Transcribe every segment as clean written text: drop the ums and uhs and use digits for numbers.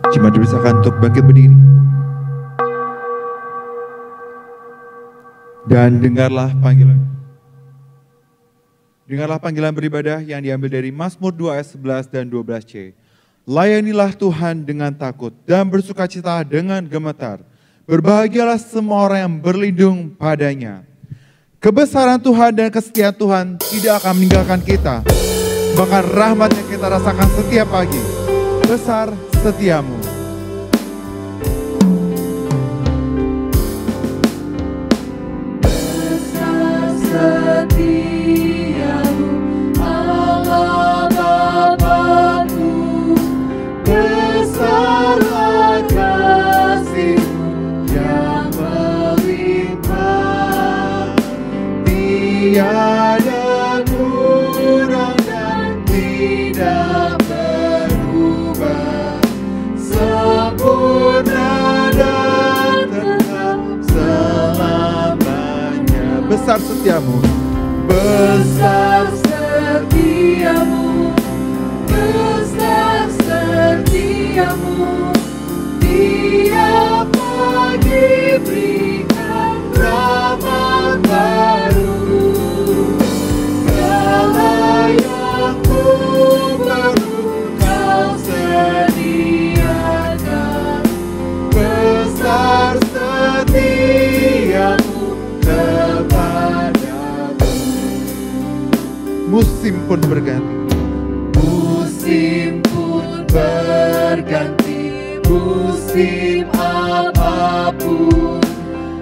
Jemaat dipersilakan untuk bangkit berdiri. Dan dengarlah panggilan beribadah yang diambil dari Mazmur 2 ayat 11 dan 12c. Layanilah Tuhan dengan takut dan bersukacita dengan gemetar. Berbahagialah semua orang yang berlindung padanya. Kebesaran Tuhan dan kesetiaan Tuhan tidak akan meninggalkan kita. Bahkan rahmat yang kita rasakan setiap pagi. Besar setiamu. Setiamu Allah Bapa-Ku, besarlah kasih-Mu yang melimpah, tiada kurang dan tidak berubah, sempurna dan tetap selamanya. Besar setiamu. Besar setiamu, besar setiamu, tiap pagi berikan rahmat baru. Segala yang ku perlu Kau sediakan, besar setiamu kepada. Musim pun berganti. Musim pun berganti, musim apapun.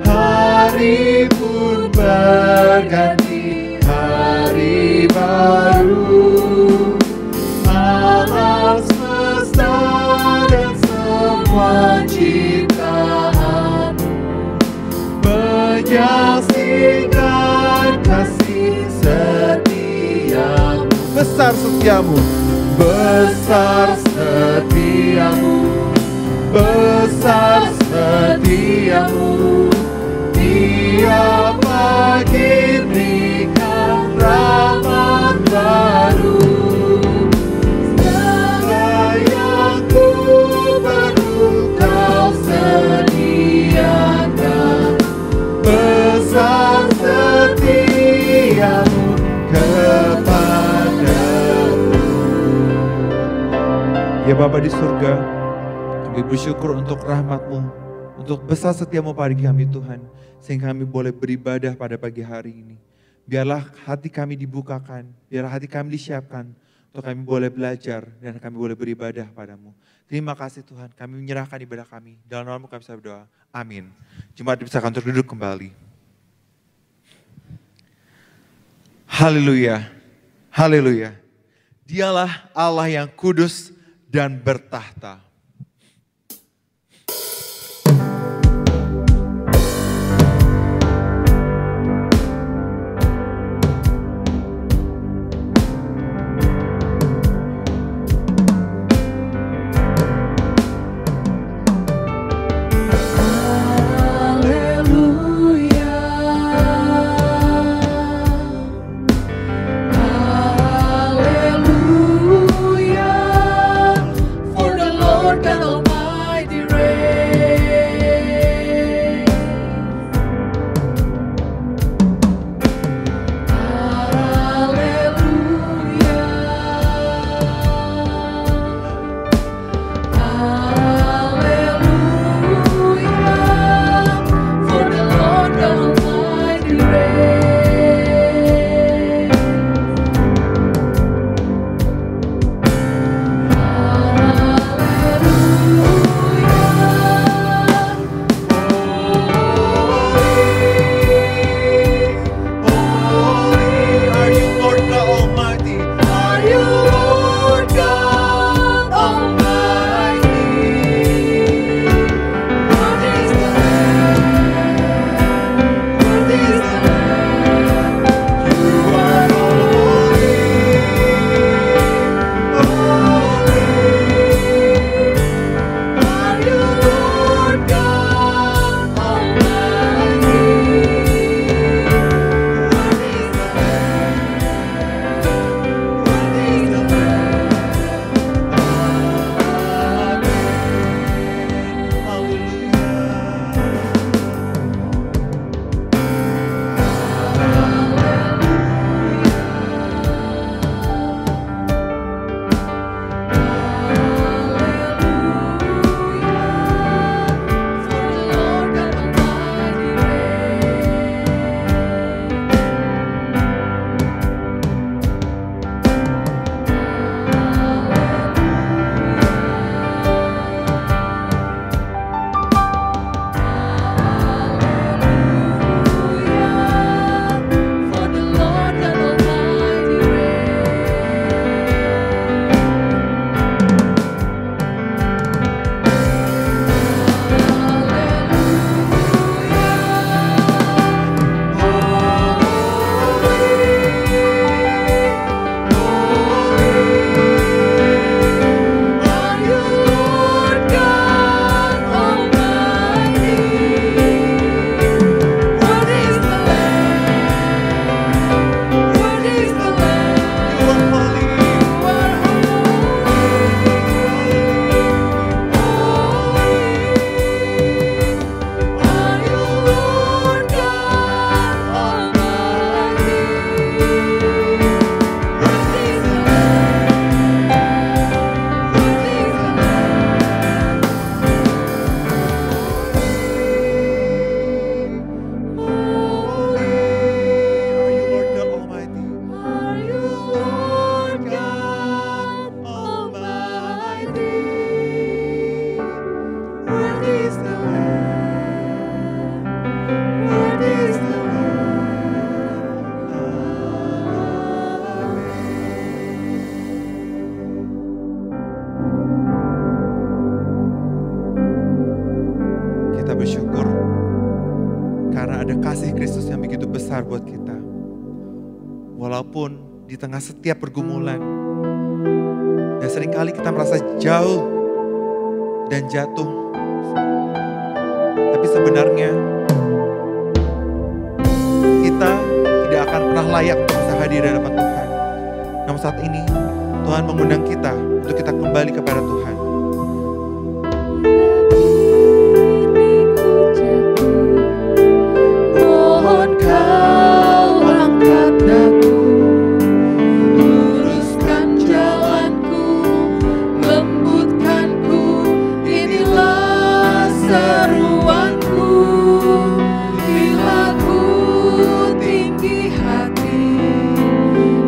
Hari pun berganti, hari baru. Alam semesta dan semua ciptaan menyaksikan kasih setiamu. Besar setiamu. Besar setiamu, besar setiamu, tiap pagi berikan rahmat baru. Segala yang ku perlu Kau sediakan, besar setiamu kepadaku. Ya Bapa di surga, kami bersyukur untuk rahmat-Mu, untuk besar setiamu pada kami Tuhan, sehingga kami boleh beribadah pada pagi hari ini. Biarlah hati kami dibukakan, biarlah hati kami disiapkan, untuk kami boleh belajar dan kami boleh beribadah padamu. Terima kasih Tuhan, kami menyerahkan ibadah kami. Dalam nama-Mu kami bisa berdoa. Amin. Jemaat dipersilakan untuk duduk kembali. Haleluya, haleluya. Dialah Allah yang kudus dan bertahta. Hallelujah, for the Lord ada kasih Kristus yang begitu besar buat kita. Walaupun di tengah setiap pergumulan, dan seringkali kita merasa jauh dan jatuh. Tapi sebenarnya kita tidak akan pernah layak untuk bisa hadir di hadapan Tuhan. Namun saat ini Tuhan mengundang kita untuk kita kembali kepada Tuhan. Mohon Kau angkat daku, luruskan jalanku, lembutkan ku, inilah seruanku. Bila ku tinggi hati,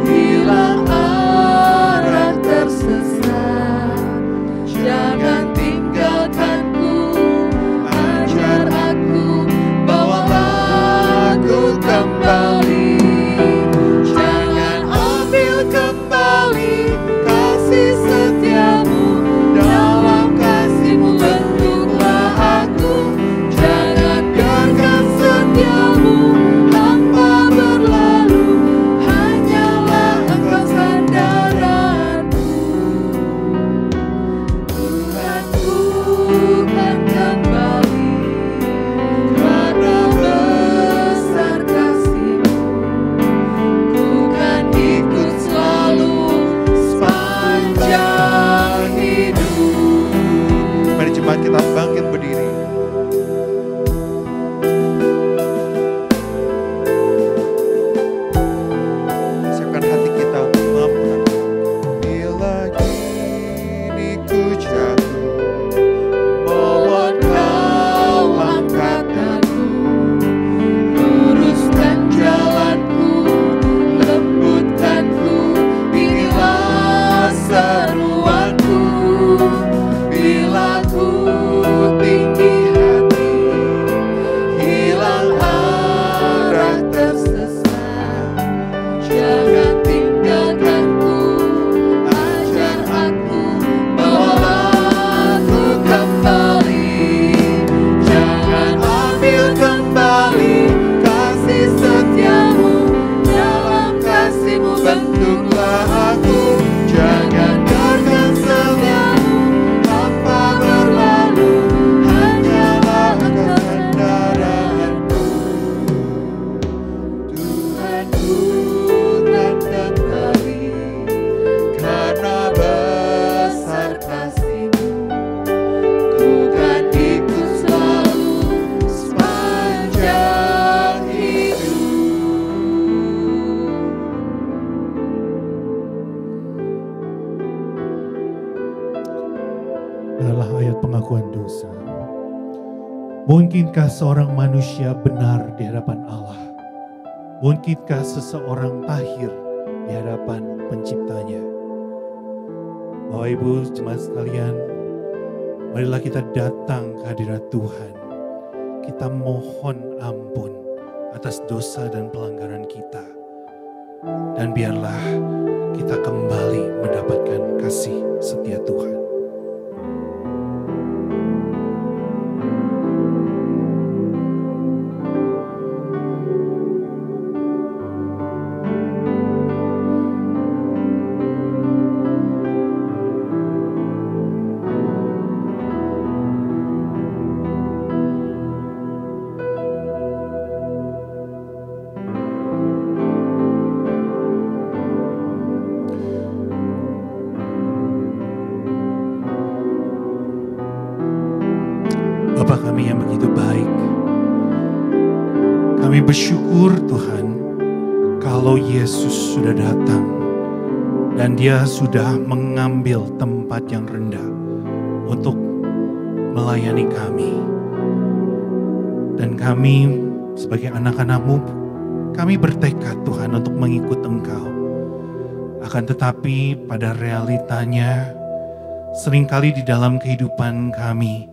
hilang arah tersesat, jangan tinggalkanku, ajar aku, bawalah aku kembali. Jangan ambil kembali kasih setiamu, dalam kasihmu bentuklah aku. Jangan biarkan setiamu hampa berlalu, hanyalah Engkau sandaranku. Tuhanku kan kembali, karena besar kasih-Mu. Ku kan ikut selalu sepanjang hidup. Mari jemaat kita bangkit berdiri. Siapkan hati kita untuk mengampunkan. Bila kini ku jatuh, Mohon Kau angkat daku, luruskan jalanku, lembutkan ku, inilah seruanku. Bila ku tinggi hati, hilang arah tersesat, jangan tinggalkanku, ajar aku, bawalah aku kembali. Jangan ambil kembali kasih setiamu, dalam kasihmu bentuklah aku. Jangan biarkan setiamu hampa berlalu, hanyalah Engkau sandaranku. Tuhanku kan kembali, karena besar kasih-Mu. Ku kan ikut selalu sepanjang hidup. Adalah ayat pengakuan dosa. Mungkinkah seorang manusia benar di hadapan Allah? Mungkinkah seseorang tahir di hadapan penciptanya? Bapak Ibu jemaat sekalian, marilah kita datang ke hadirat Tuhan. Kita mohon ampun atas dosa dan pelanggaran kita. Dan biarlah kita kembali mendapatkan kasih setia Tuhan. Bapa kami yang begitu baik, kami bersyukur Tuhan kalau Yesus sudah datang dan Dia sudah mengambil tempat yang rendah untuk melayani kami. Dan kami sebagai anak-anak-Mu, kami bertekad Tuhan untuk mengikut Engkau. Akan tetapi pada realitanya seringkali di dalam kehidupan kami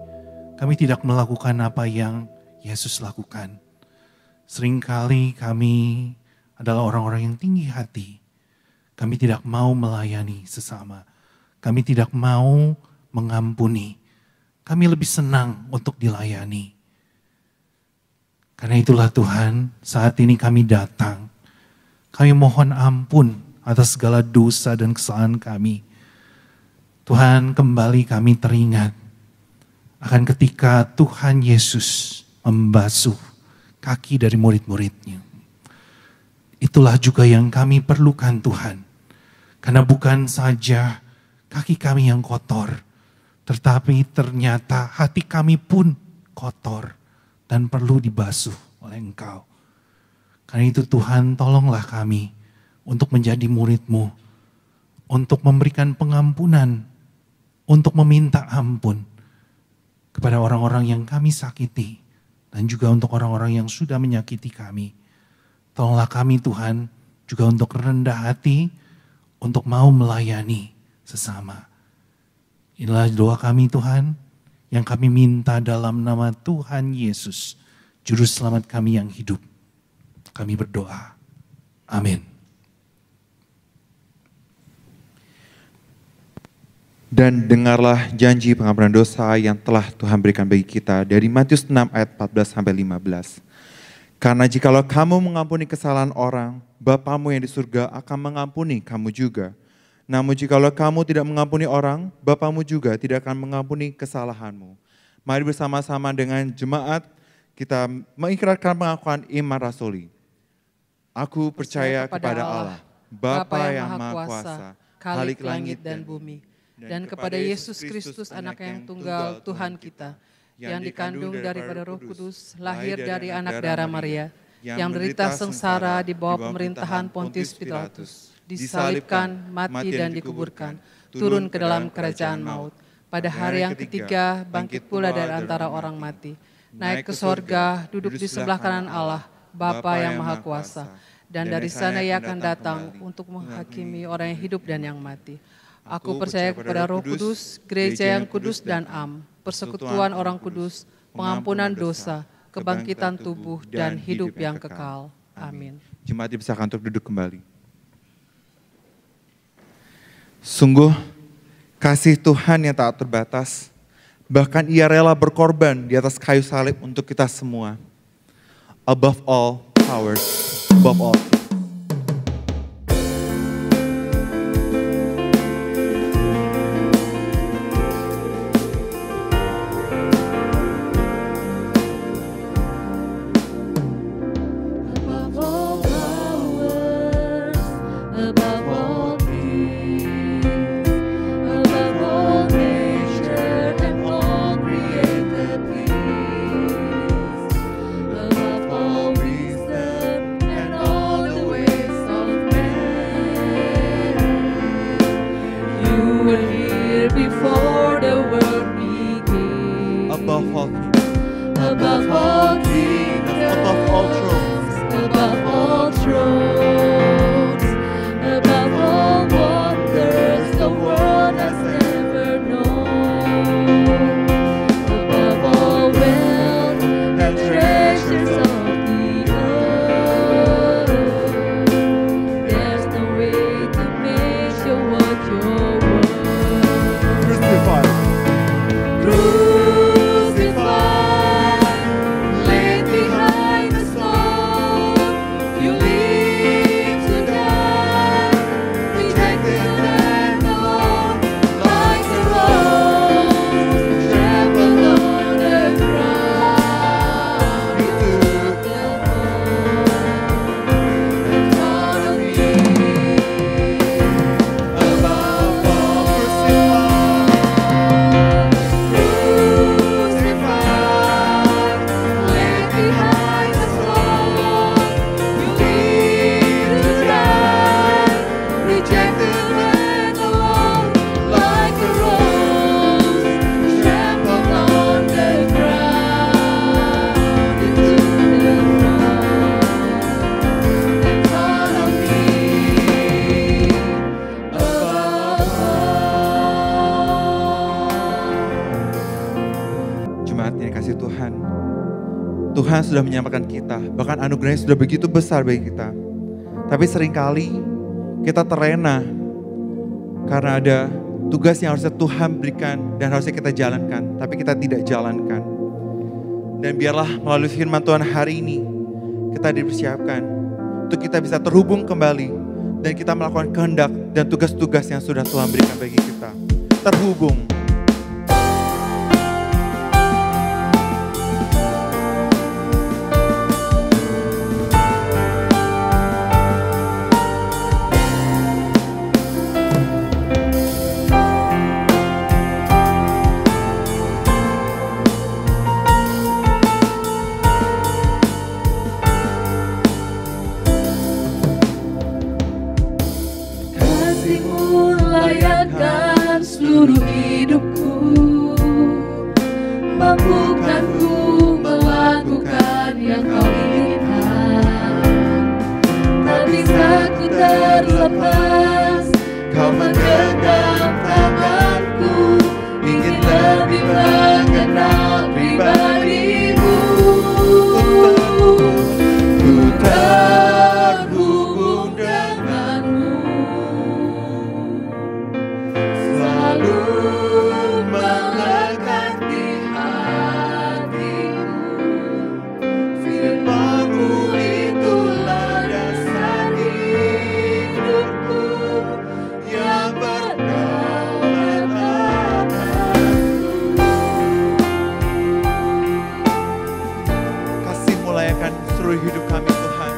tidak melakukan apa yang Yesus lakukan. Seringkali kami adalah orang-orang yang tinggi hati. Kami tidak mau melayani sesama. Kami tidak mau mengampuni. Kami lebih senang untuk dilayani. Karena itulah Tuhan, saat ini kami datang. Kami mohon ampun atas segala dosa dan kesalahan kami. Tuhan, kembali kami teringat akan ketika Tuhan Yesus membasuh kaki dari murid-muridnya. Itulah juga yang kami perlukan Tuhan. Karena bukan saja kaki kami yang kotor, tetapi ternyata hati kami pun kotor dan perlu dibasuh oleh Engkau. Karena itu Tuhan, tolonglah kami untuk menjadi murid-Mu, untuk memberikan pengampunan, untuk meminta ampun kepada orang-orang yang kami sakiti, dan juga untuk orang-orang yang sudah menyakiti kami. Tolonglah kami Tuhan juga untuk rendah hati, untuk mau melayani sesama. Inilah doa kami Tuhan, yang kami minta dalam nama Tuhan Yesus, Juru Selamat kami yang hidup. Kami berdoa. Amin. Dan dengarlah janji pengampunan dosa yang telah Tuhan berikan bagi kita dari Matius 6 ayat 14-15. Karena jikalau kamu mengampuni kesalahan orang, Bapamu yang di surga akan mengampuni kamu juga. Namun jikalau kamu tidak mengampuni orang, Bapamu juga tidak akan mengampuni kesalahanmu. Mari bersama-sama dengan jemaat kita mengikrarkan pengakuan iman rasuli. Aku percaya kepada Allah, Bapa yang Maha Kuasa, Khalik langit dan bumi, dan kepada Yesus Kristus anak yang tunggal Tuhan kita, yang dikandung daripada Roh Kudus, lahir dari anak darah Maria, yang menderita sengsara di bawah pemerintahan Pontius Pilatus, disalibkan, mati dan dikuburkan, turun ke dalam kerajaan maut. Pada hari yang ketiga bangkit pula dari antara orang mati, naik ke sorga, duduk di sebelah kanan Allah, Bapa yang Maha Kuasa. Dan dari sana Ia akan datang untuk menghakimi orang yang hidup dan yang mati. Aku percaya kepada Roh Kudus, gereja yang kudus dan am, persekutuan orang kudus, pengampunan dosa, kebangkitan tubuh dan hidup yang kekal. Amin. Jemaat dipersilakan untuk duduk kembali. Sungguh kasih Tuhan yang tak terbatas, bahkan Ia rela berkorban di atas kayu salib untuk kita semua. Above all powers, above all. Tuhan sudah menyelamatkan kita, bahkan anugerahnya sudah begitu besar bagi kita. Tapi seringkali kita terlena karena ada tugas yang harusnya Tuhan berikan dan harusnya kita jalankan, tapi kita tidak jalankan. Dan biarlah melalui firman Tuhan hari ini kita dipersiapkan untuk kita bisa terhubung kembali dan kita melakukan kehendak dan tugas-tugas yang sudah Tuhan berikan bagi kita. Terhubung. Seluruh hidupku, mampukanku melakukan yang kau inginkan. Tak bisa ku terlepas, kau menggenggam tanganku, ingin lebih mengenal pribadimu. Ku terhubung denganmu, selalu melekat di hatimu. Firman-Mu itulah dasar hidupku yang berdaulat atasku. Kasih mulayakan seluruh hidup kami Tuhan.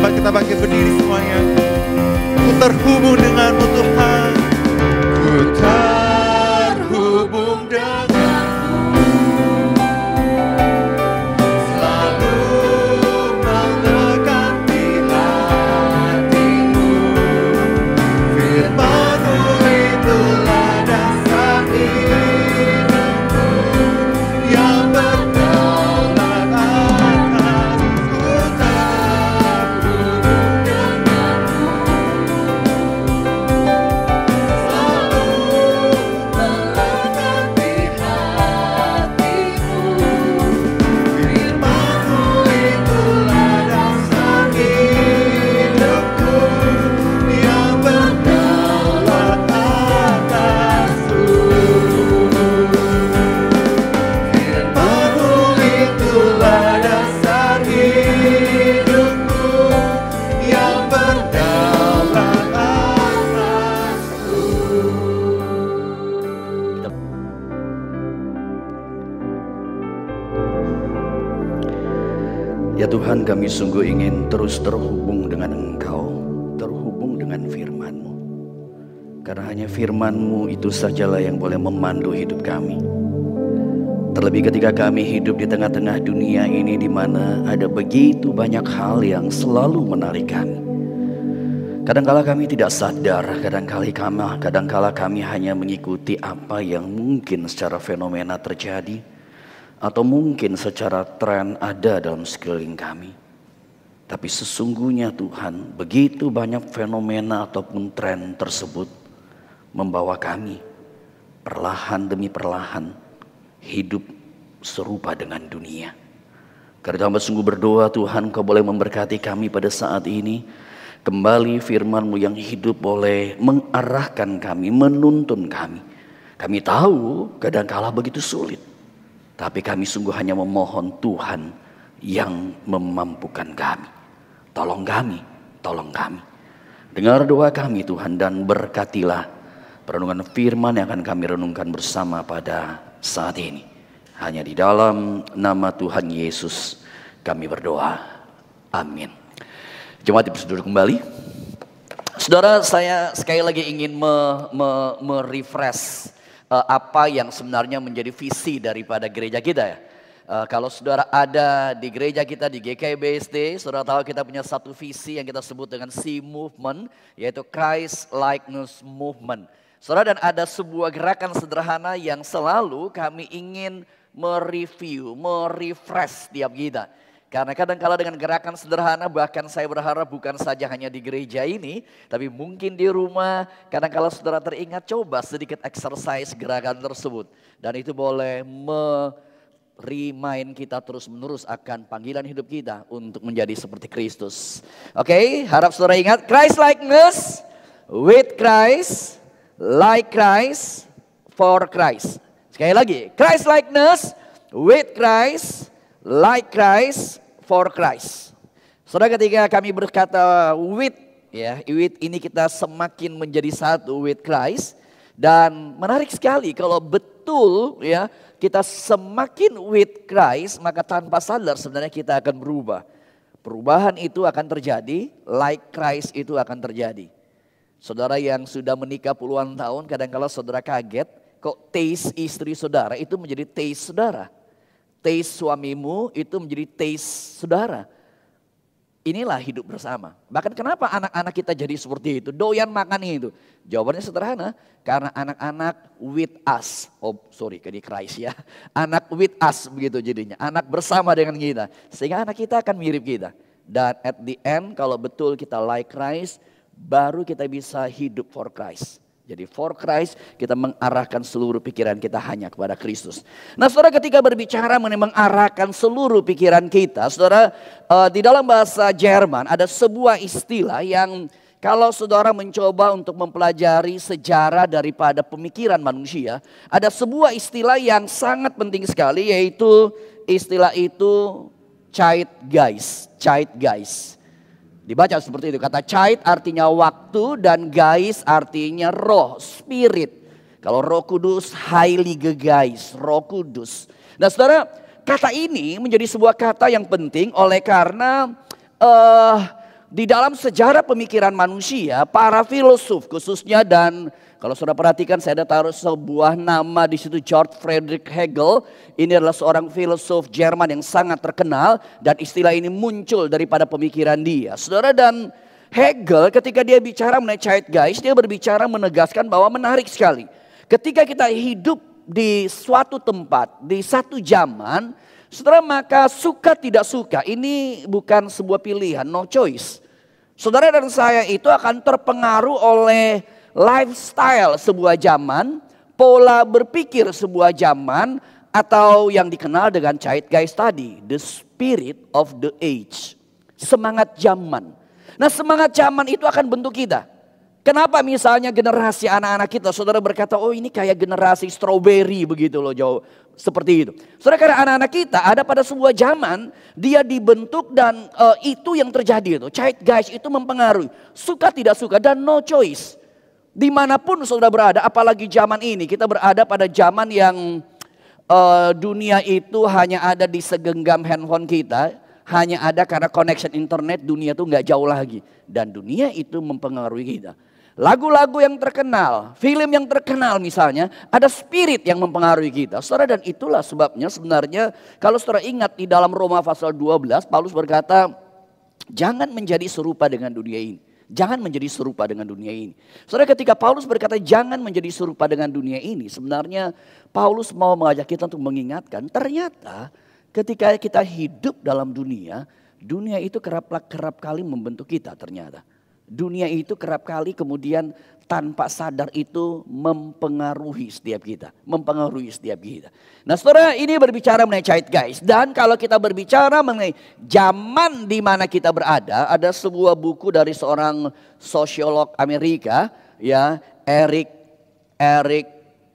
Kita bangkit berdiri semuanya. Ku terhubung denganmu Tuhan. Ku terhubung denganmu, selalu melekat di hatimu. Firman-Mu itulah dasar hidupku yang berdaulat atasku. Ya Tuhan, kami sungguh ingin terus terhubung dengan Engkau, terhubung dengan firman-Mu. Karena hanya firman-Mu itu sajalah yang boleh memandu hidup kami. Terlebih ketika kami hidup di tengah-tengah dunia ini, di mana ada begitu banyak hal yang selalu menarik kami. Kadangkala kami tidak sadar, kadangkala kami hanya mengikuti apa yang mungkin secara fenomena terjadi, atau mungkin secara tren ada dalam sekeliling kami. Tapi sesungguhnya Tuhan, begitu banyak fenomena ataupun tren tersebut membawa kami perlahan demi perlahan hidup serupa dengan dunia. Karena hamba sungguh berdoa Tuhan, Kau boleh memberkati kami pada saat ini. Kembali firman-Mu yang hidup boleh mengarahkan kami, menuntun kami. Kami tahu kadangkala begitu sulit, tapi kami sungguh hanya memohon Tuhan yang memampukan kami. Tolong kami, tolong kami. Dengar doa kami Tuhan, dan berkatilah perenungan firman yang akan kami renungkan bersama pada saat ini. Hanya di dalam nama Tuhan Yesus kami berdoa. Amin. Jemaat bisa duduk kembali. Saudara, saya sekali lagi ingin merefresh apa yang sebenarnya menjadi visi daripada gereja kita ya. Kalau saudara ada di gereja kita di GKI BSD, saudara tahu kita punya satu visi yang kita sebut dengan C Movement, yaitu Christ Likeness Movement. Saudara, dan ada sebuah gerakan sederhana yang selalu kami ingin mereview, merefresh tiap kita. Karena kadang-kala dengan gerakan sederhana, bahkan saya berharap bukan saja hanya di gereja ini, tapi mungkin di rumah, kadang-kala saudara teringat, coba sedikit exercise gerakan tersebut. Dan itu boleh remind kita terus-menerus akan panggilan hidup kita untuk menjadi seperti Kristus. Oke, harap saudara ingat, Christ likeness, with Christ, like Christ, for Christ. Sekali lagi, Christ likeness, with Christ, like Christ, for Christ. Saudara, ketika kami berkata with, ya, with ini kita semakin menjadi satu with Christ. Dan menarik sekali kalau betul ya kita semakin with Christ, maka tanpa sadar sebenarnya kita akan berubah. Perubahan itu akan terjadi, like Christ itu akan terjadi. Saudara yang sudah menikah puluhan tahun, kadang-kala saudara kaget, kok taste istri saudara itu menjadi taste saudara. Taste suamimu itu menjadi taste saudara. Inilah hidup bersama. Bahkan kenapa anak-anak kita jadi seperti itu? Doyan makan itu. Jawabannya sederhana. Karena anak-anak with us. Oh sorry, ini Christ ya. Anak with us begitu jadinya. Anak bersama dengan kita. Sehingga anak kita akan mirip kita. Dan at the end kalau betul kita like Christ, baru kita bisa hidup for Christ. Jadi for Christ kita mengarahkan seluruh pikiran kita hanya kepada Kristus. Nah saudara, ketika berbicara mengenai mengarahkan seluruh pikiran kita, saudara, di dalam bahasa Jerman ada sebuah istilah yang kalau saudara mencoba untuk mempelajari sejarah daripada pemikiran manusia, ada sebuah istilah yang sangat penting sekali, yaitu istilah itu Zeitgeist. Dibaca seperti itu, kata Zeit artinya waktu dan Geist artinya roh, spirit. Kalau Roh Kudus, Heilige Geist, Roh Kudus. Nah saudara, kata ini menjadi sebuah kata yang penting oleh karena di dalam sejarah pemikiran manusia, para filosof khususnya, dan kalau saudara perhatikan saya ada taruh sebuah nama di situ, George Friedrich Hegel. Ini adalah seorang filosof Jerman yang sangat terkenal dan istilah ini muncul daripada pemikiran dia. Saudara, dan Hegel ketika dia bicara mengenai Zeitgeist, dia berbicara menegaskan bahwa menarik sekali. Ketika kita hidup di suatu tempat, di satu zaman, saudara, maka suka tidak suka ini bukan sebuah pilihan, no choice. Saudara dan saya itu akan terpengaruh oleh lifestyle sebuah zaman, pola berpikir sebuah zaman, atau yang dikenal dengan Zeitgeist tadi, the spirit of the age, semangat zaman. Nah semangat zaman itu akan bentuk kita. Kenapa misalnya generasi anak-anak kita, saudara berkata, oh ini kayak generasi strawberry begitu loh, jauh seperti itu. Saudara, karena anak-anak kita ada pada sebuah zaman, dia dibentuk dan itu yang terjadi itu. Zeitgeist itu mempengaruhi, suka tidak suka dan no choice. Dimanapun saudara berada, apalagi zaman ini, kita berada pada zaman yang dunia itu hanya ada di segenggam handphone kita, hanya ada karena connection internet, dunia itu nggak jauh lagi. Dan dunia itu mempengaruhi kita. Lagu-lagu yang terkenal, film yang terkenal misalnya, ada spirit yang mempengaruhi kita. Saudara, dan itulah sebabnya sebenarnya kalau saudara ingat di dalam Roma pasal 12, Paulus berkata, jangan menjadi serupa dengan dunia ini. Jangan menjadi serupa dengan dunia ini. Saudara, ketika Paulus berkata jangan menjadi serupa dengan dunia ini, sebenarnya Paulus mau mengajak kita untuk mengingatkan, ternyata ketika kita hidup dalam dunia, dunia itu kerap kali membentuk kita ternyata. Dunia itu kerap kali kemudian tanpa sadar itu mempengaruhi setiap kita. Nah saudara, ini berbicara mengenai Zeitgeist. Dan kalau kita berbicara mengenai zaman di mana kita berada, ada sebuah buku dari seorang sosiolog Amerika, ya, Eric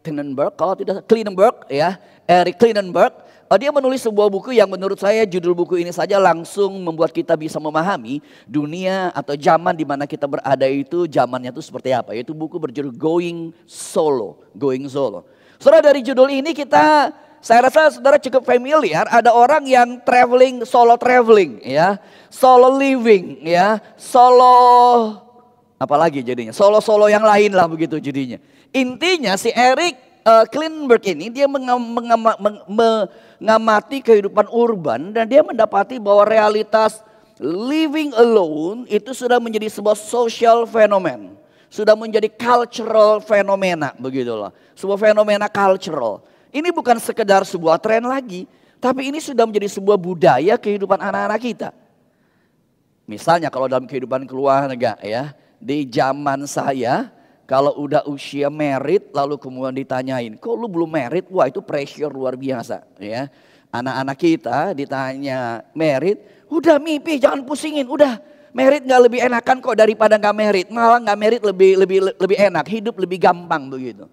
Klinenberg, kalau tidak Eric Klinenberg. Dia menulis sebuah buku yang menurut saya judul buku ini saja langsung membuat kita bisa memahami dunia atau zaman di mana kita berada itu zamannya itu seperti apa. Yaitu buku berjudul Going Solo. Saudara, dari judul ini kita saya rasa saudara cukup familiar, ada orang yang traveling, solo traveling ya, solo living ya, solo apalagi jadinya, solo yang lain lah begitu jadinya. Intinya si Eric Klinenberg ini dia mengamati kehidupan urban dan dia mendapati bahwa realitas living alone itu sudah menjadi sebuah social phenomenon. Sudah menjadi cultural fenomena begitu loh. Sebuah fenomena cultural. Ini bukan sekedar sebuah tren lagi, tapi ini sudah menjadi sebuah budaya kehidupan anak-anak kita. Misalnya kalau dalam kehidupan keluarga ya, di zaman saya kalau udah usia married lalu kemudian ditanyain, kok lu belum married? Wah itu pressure luar biasa ya. Anak-anak kita ditanya married, udah mimpi jangan pusingin, udah married nggak lebih enakan kok daripada nggak married. Malah nggak married lebih enak, hidup lebih gampang begitu.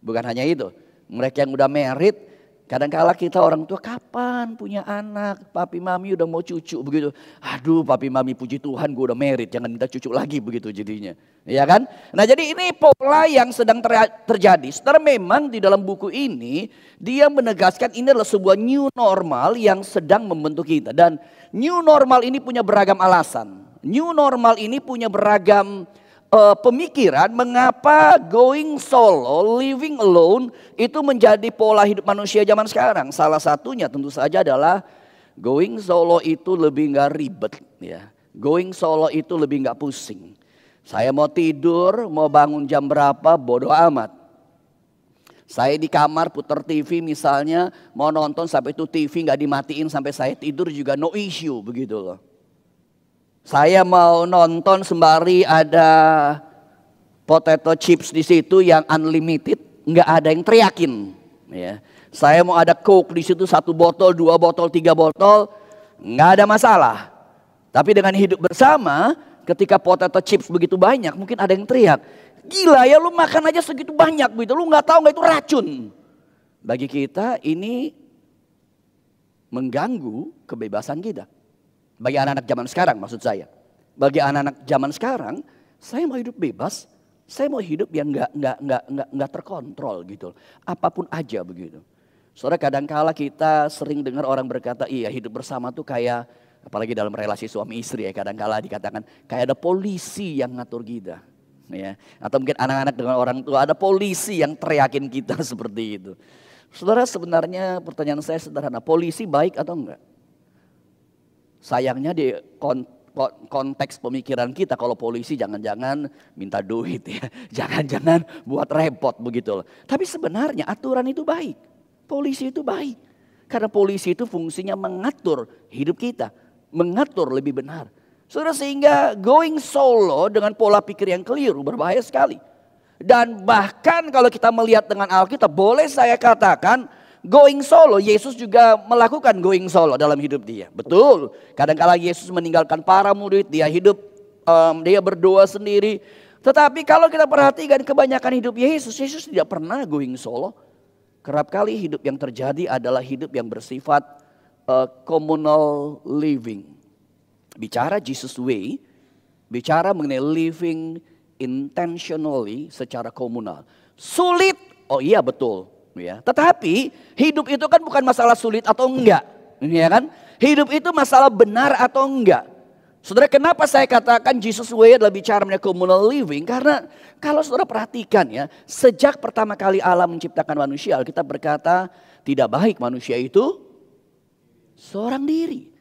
Bukan hanya itu. Mereka yang udah married, kadang-kala kita orang tua kapan punya anak, papi mami udah mau cucu begitu. Aduh papi mami puji Tuhan gue udah married, jangan minta cucu lagi begitu jadinya. Ya kan? Nah jadi ini pola yang sedang terjadi. Setelah memang di dalam buku ini, dia menegaskan ini adalah sebuah new normal yang sedang membentuk kita. Dan new normal ini punya beragam alasan. New normal ini punya beragam pemikiran mengapa going solo, living alone itu menjadi pola hidup manusia zaman sekarang. Salah satunya tentu saja adalah going solo itu lebih nggak ribet ya. Going solo itu lebih nggak pusing. Saya mau tidur, mau bangun jam berapa, bodoh amat. Saya di kamar putar TV misalnya, mau nonton sampai itu TV nggak dimatiin sampai saya tidur juga no issue begitu loh. Saya mau nonton sembari ada potato chips di situ yang unlimited, nggak ada yang teriakin. Ya. Saya mau ada Coke di situ 1 botol, 2 botol, 3 botol, nggak ada masalah. Tapi dengan hidup bersama, ketika potato chips begitu banyak, mungkin ada yang teriak. Gila ya lu makan aja segitu banyak gitu, lu nggak tahu nggak itu racun. Bagi kita ini mengganggu kebebasan kita. Bagi anak-anak zaman sekarang maksud saya. Bagi anak-anak zaman sekarang, saya mau hidup bebas, saya mau hidup yang nggak terkontrol gitu. Apapun aja begitu. Saudara kadang-kala kita sering dengar orang berkata, iya hidup bersama tuh kayak, apalagi dalam relasi suami istri ya, kadang-kala dikatakan kayak ada polisi yang ngatur kita. Ya. Atau mungkin anak-anak dengan orang tua, ada polisi yang teriakin kita seperti itu. Saudara sebenarnya pertanyaan saya sederhana, polisi baik atau enggak? Sayangnya di konteks pemikiran kita kalau polisi jangan-jangan minta duit ya. Jangan-jangan buat repot begitu loh. Tapi sebenarnya aturan itu baik. Polisi itu baik. Karena polisi itu fungsinya mengatur hidup kita. Mengatur lebih benar. Saudara sehingga going solo dengan pola pikir yang keliru berbahaya sekali. Dan bahkan kalau kita melihat dengan Alkitab boleh saya katakan going solo, Yesus juga melakukan going solo dalam hidup dia. Betul, kadang-kala Yesus meninggalkan para murid, dia hidup, dia berdoa sendiri. Tetapi kalau kita perhatikan kebanyakan hidup Yesus tidak pernah going solo. Kerap kali hidup yang terjadi adalah hidup yang bersifat communal living. Bicara Jesus way, bicara mengenai living intentionally secara komunal. Sulit, oh iya betul. Ya. Tetapi hidup itu kan bukan masalah sulit atau enggak, ya kan? Hidup itu masalah benar atau enggak. Saudara kenapa saya katakan Jesus way adalah bicara mengenai communal living? Karena kalau saudara perhatikan ya, sejak pertama kali Allah menciptakan manusia, kita berkata tidak baik manusia itu seorang diri.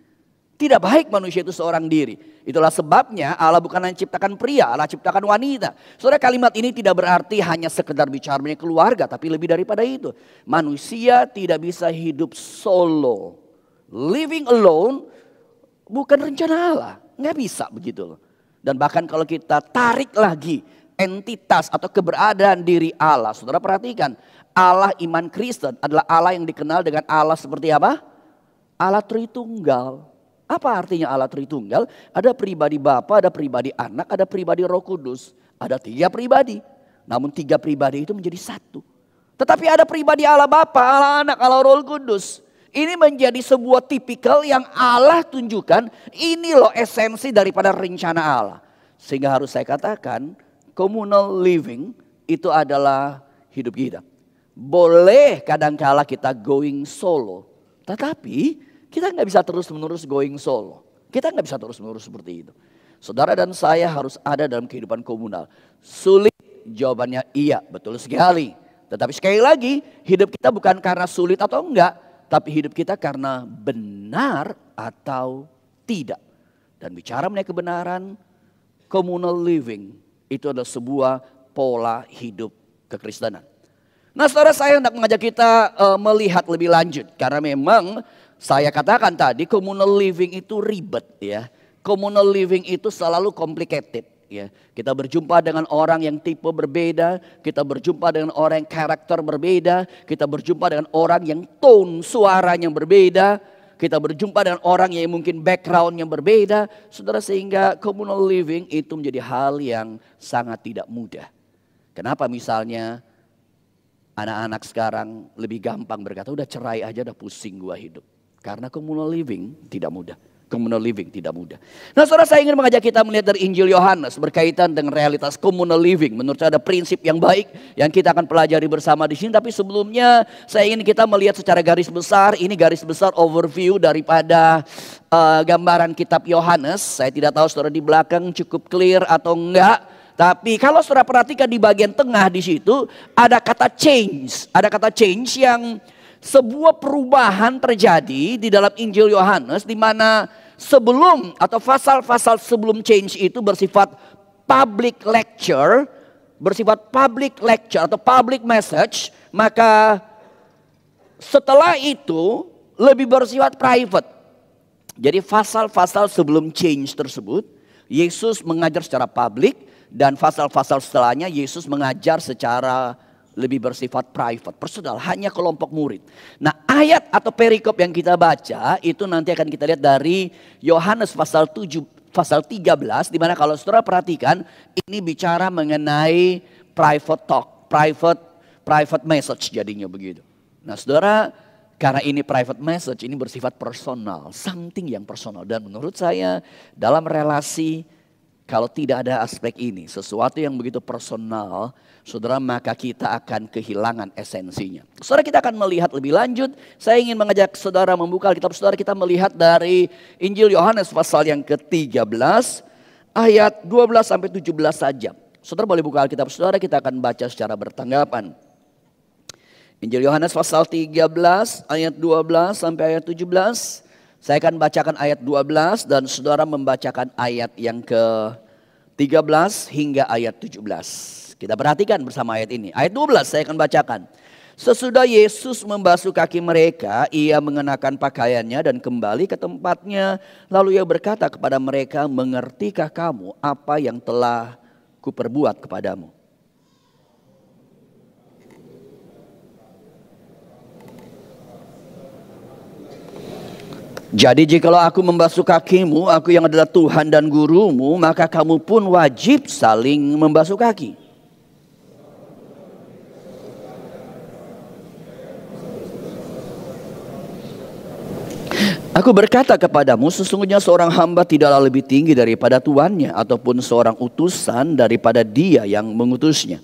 Tidak baik manusia itu seorang diri. Itulah sebabnya Allah bukan hanya ciptakan pria, Allah ciptakan wanita. Saudara kalimat ini tidak berarti hanya sekedar bicara mengenai keluarga, tapi lebih daripada itu. Manusia tidak bisa hidup solo. Living alone bukan rencana Allah. Nggak bisa begitu loh. Dan bahkan kalau kita tarik lagi entitas atau keberadaan diri Allah. Saudara perhatikan, Allah iman Kristen adalah Allah yang dikenal dengan Allah seperti apa? Allah Tritunggal. Apa artinya Allah Tritunggal? Ada pribadi Bapa, ada pribadi Anak, ada pribadi Roh Kudus. Ada 3 pribadi. Namun 3 pribadi itu menjadi satu. Tetapi ada pribadi Allah Bapa, Allah Anak, Allah Roh Kudus. Ini menjadi sebuah tipikal yang Allah tunjukkan. Ini loh esensi daripada rencana Allah. Sehingga harus saya katakan communal living itu adalah hidup kita. Boleh kadangkala kita going solo. Tetapi kita nggak bisa terus-menerus going solo. Kita nggak bisa terus-menerus seperti itu. Saudara dan saya harus ada dalam kehidupan komunal. Sulit? Jawabannya iya, betul sekali. Tetapi sekali lagi, hidup kita bukan karena sulit atau enggak. Tapi hidup kita karena benar atau tidak. Dan bicara mengenai kebenaran, communal living itu adalah sebuah pola hidup kekristenan. Nah, saudara, saya hendak mengajak kita melihat lebih lanjut. Karena memang saya katakan tadi communal living itu ribet ya. Communal living itu selalu complicated ya. Kita berjumpa dengan orang yang tipe berbeda, kita berjumpa dengan orang yang karakter berbeda, kita berjumpa dengan orang yang tone suaranya berbeda, kita berjumpa dengan orang yang mungkin backgroundnya berbeda. Saudara, sehingga communal living itu menjadi hal yang sangat tidak mudah. Kenapa misalnya anak-anak sekarang lebih gampang berkata, udah cerai aja, udah pusing gua hidup. Karena communal living tidak mudah. Communal living tidak mudah. Nah, saudara, saya ingin mengajak kita melihat dari Injil Yohanes berkaitan dengan realitas communal living. Menurut saya ada prinsip yang baik yang kita akan pelajari bersama di sini. Tapi sebelumnya saya ingin kita melihat secara garis besar. Ini garis besar overview daripada gambaran kitab Yohanes. Saya tidak tahu saudara di belakang cukup clear atau enggak. Tapi kalau saudara perhatikan di bagian tengah di situ ada kata change. Ada kata change yang sebuah perubahan terjadi di dalam Injil Yohanes, di mana sebelum atau pasal-pasal sebelum change itu bersifat public lecture atau public message, maka setelah itu lebih bersifat private. Jadi pasal-pasal sebelum change tersebut Yesus mengajar secara publik, dan pasal-pasal setelahnya Yesus mengajar secara lebih bersifat private, personal, hanya kelompok murid. Nah, ayat atau perikop yang kita baca itu nanti akan kita lihat dari Yohanes pasal 13, di mana kalau saudara perhatikan ini bicara mengenai private talk, private message jadinya begitu. Nah, saudara, karena ini private message, ini bersifat personal, something yang personal. Dan menurut saya dalam relasi, kalau tidak ada aspek ini, sesuatu yang begitu personal, saudara, maka kita akan kehilangan esensinya. Saudara, kita akan melihat lebih lanjut. Saya ingin mengajak saudara membuka Alkitab saudara, kita melihat dari Injil Yohanes pasal yang ke-13 ayat 12 sampai 17 saja. Saudara boleh buka Alkitab saudara, kita akan baca secara bertanggapan. Injil Yohanes pasal 13 ayat 12 sampai ayat 17. Saya akan bacakan ayat 12 dan saudara membacakan ayat yang ke-13 hingga ayat 17. Kita perhatikan bersama ayat ini. Ayat 12 saya akan bacakan. Sesudah Yesus membasuh kaki mereka, ia mengenakan pakaiannya dan kembali ke tempatnya. Lalu ia berkata kepada mereka, mengertikah kamu apa yang telah kuperbuat kepadamu? Jadi jikalau aku membasuh kakimu, aku yang adalah Tuhan dan gurumu, maka kamu pun wajib saling membasuh kaki. Aku berkata kepadamu, sesungguhnya seorang hamba tidaklah lebih tinggi daripada tuannya, ataupun seorang utusan daripada dia yang mengutusnya.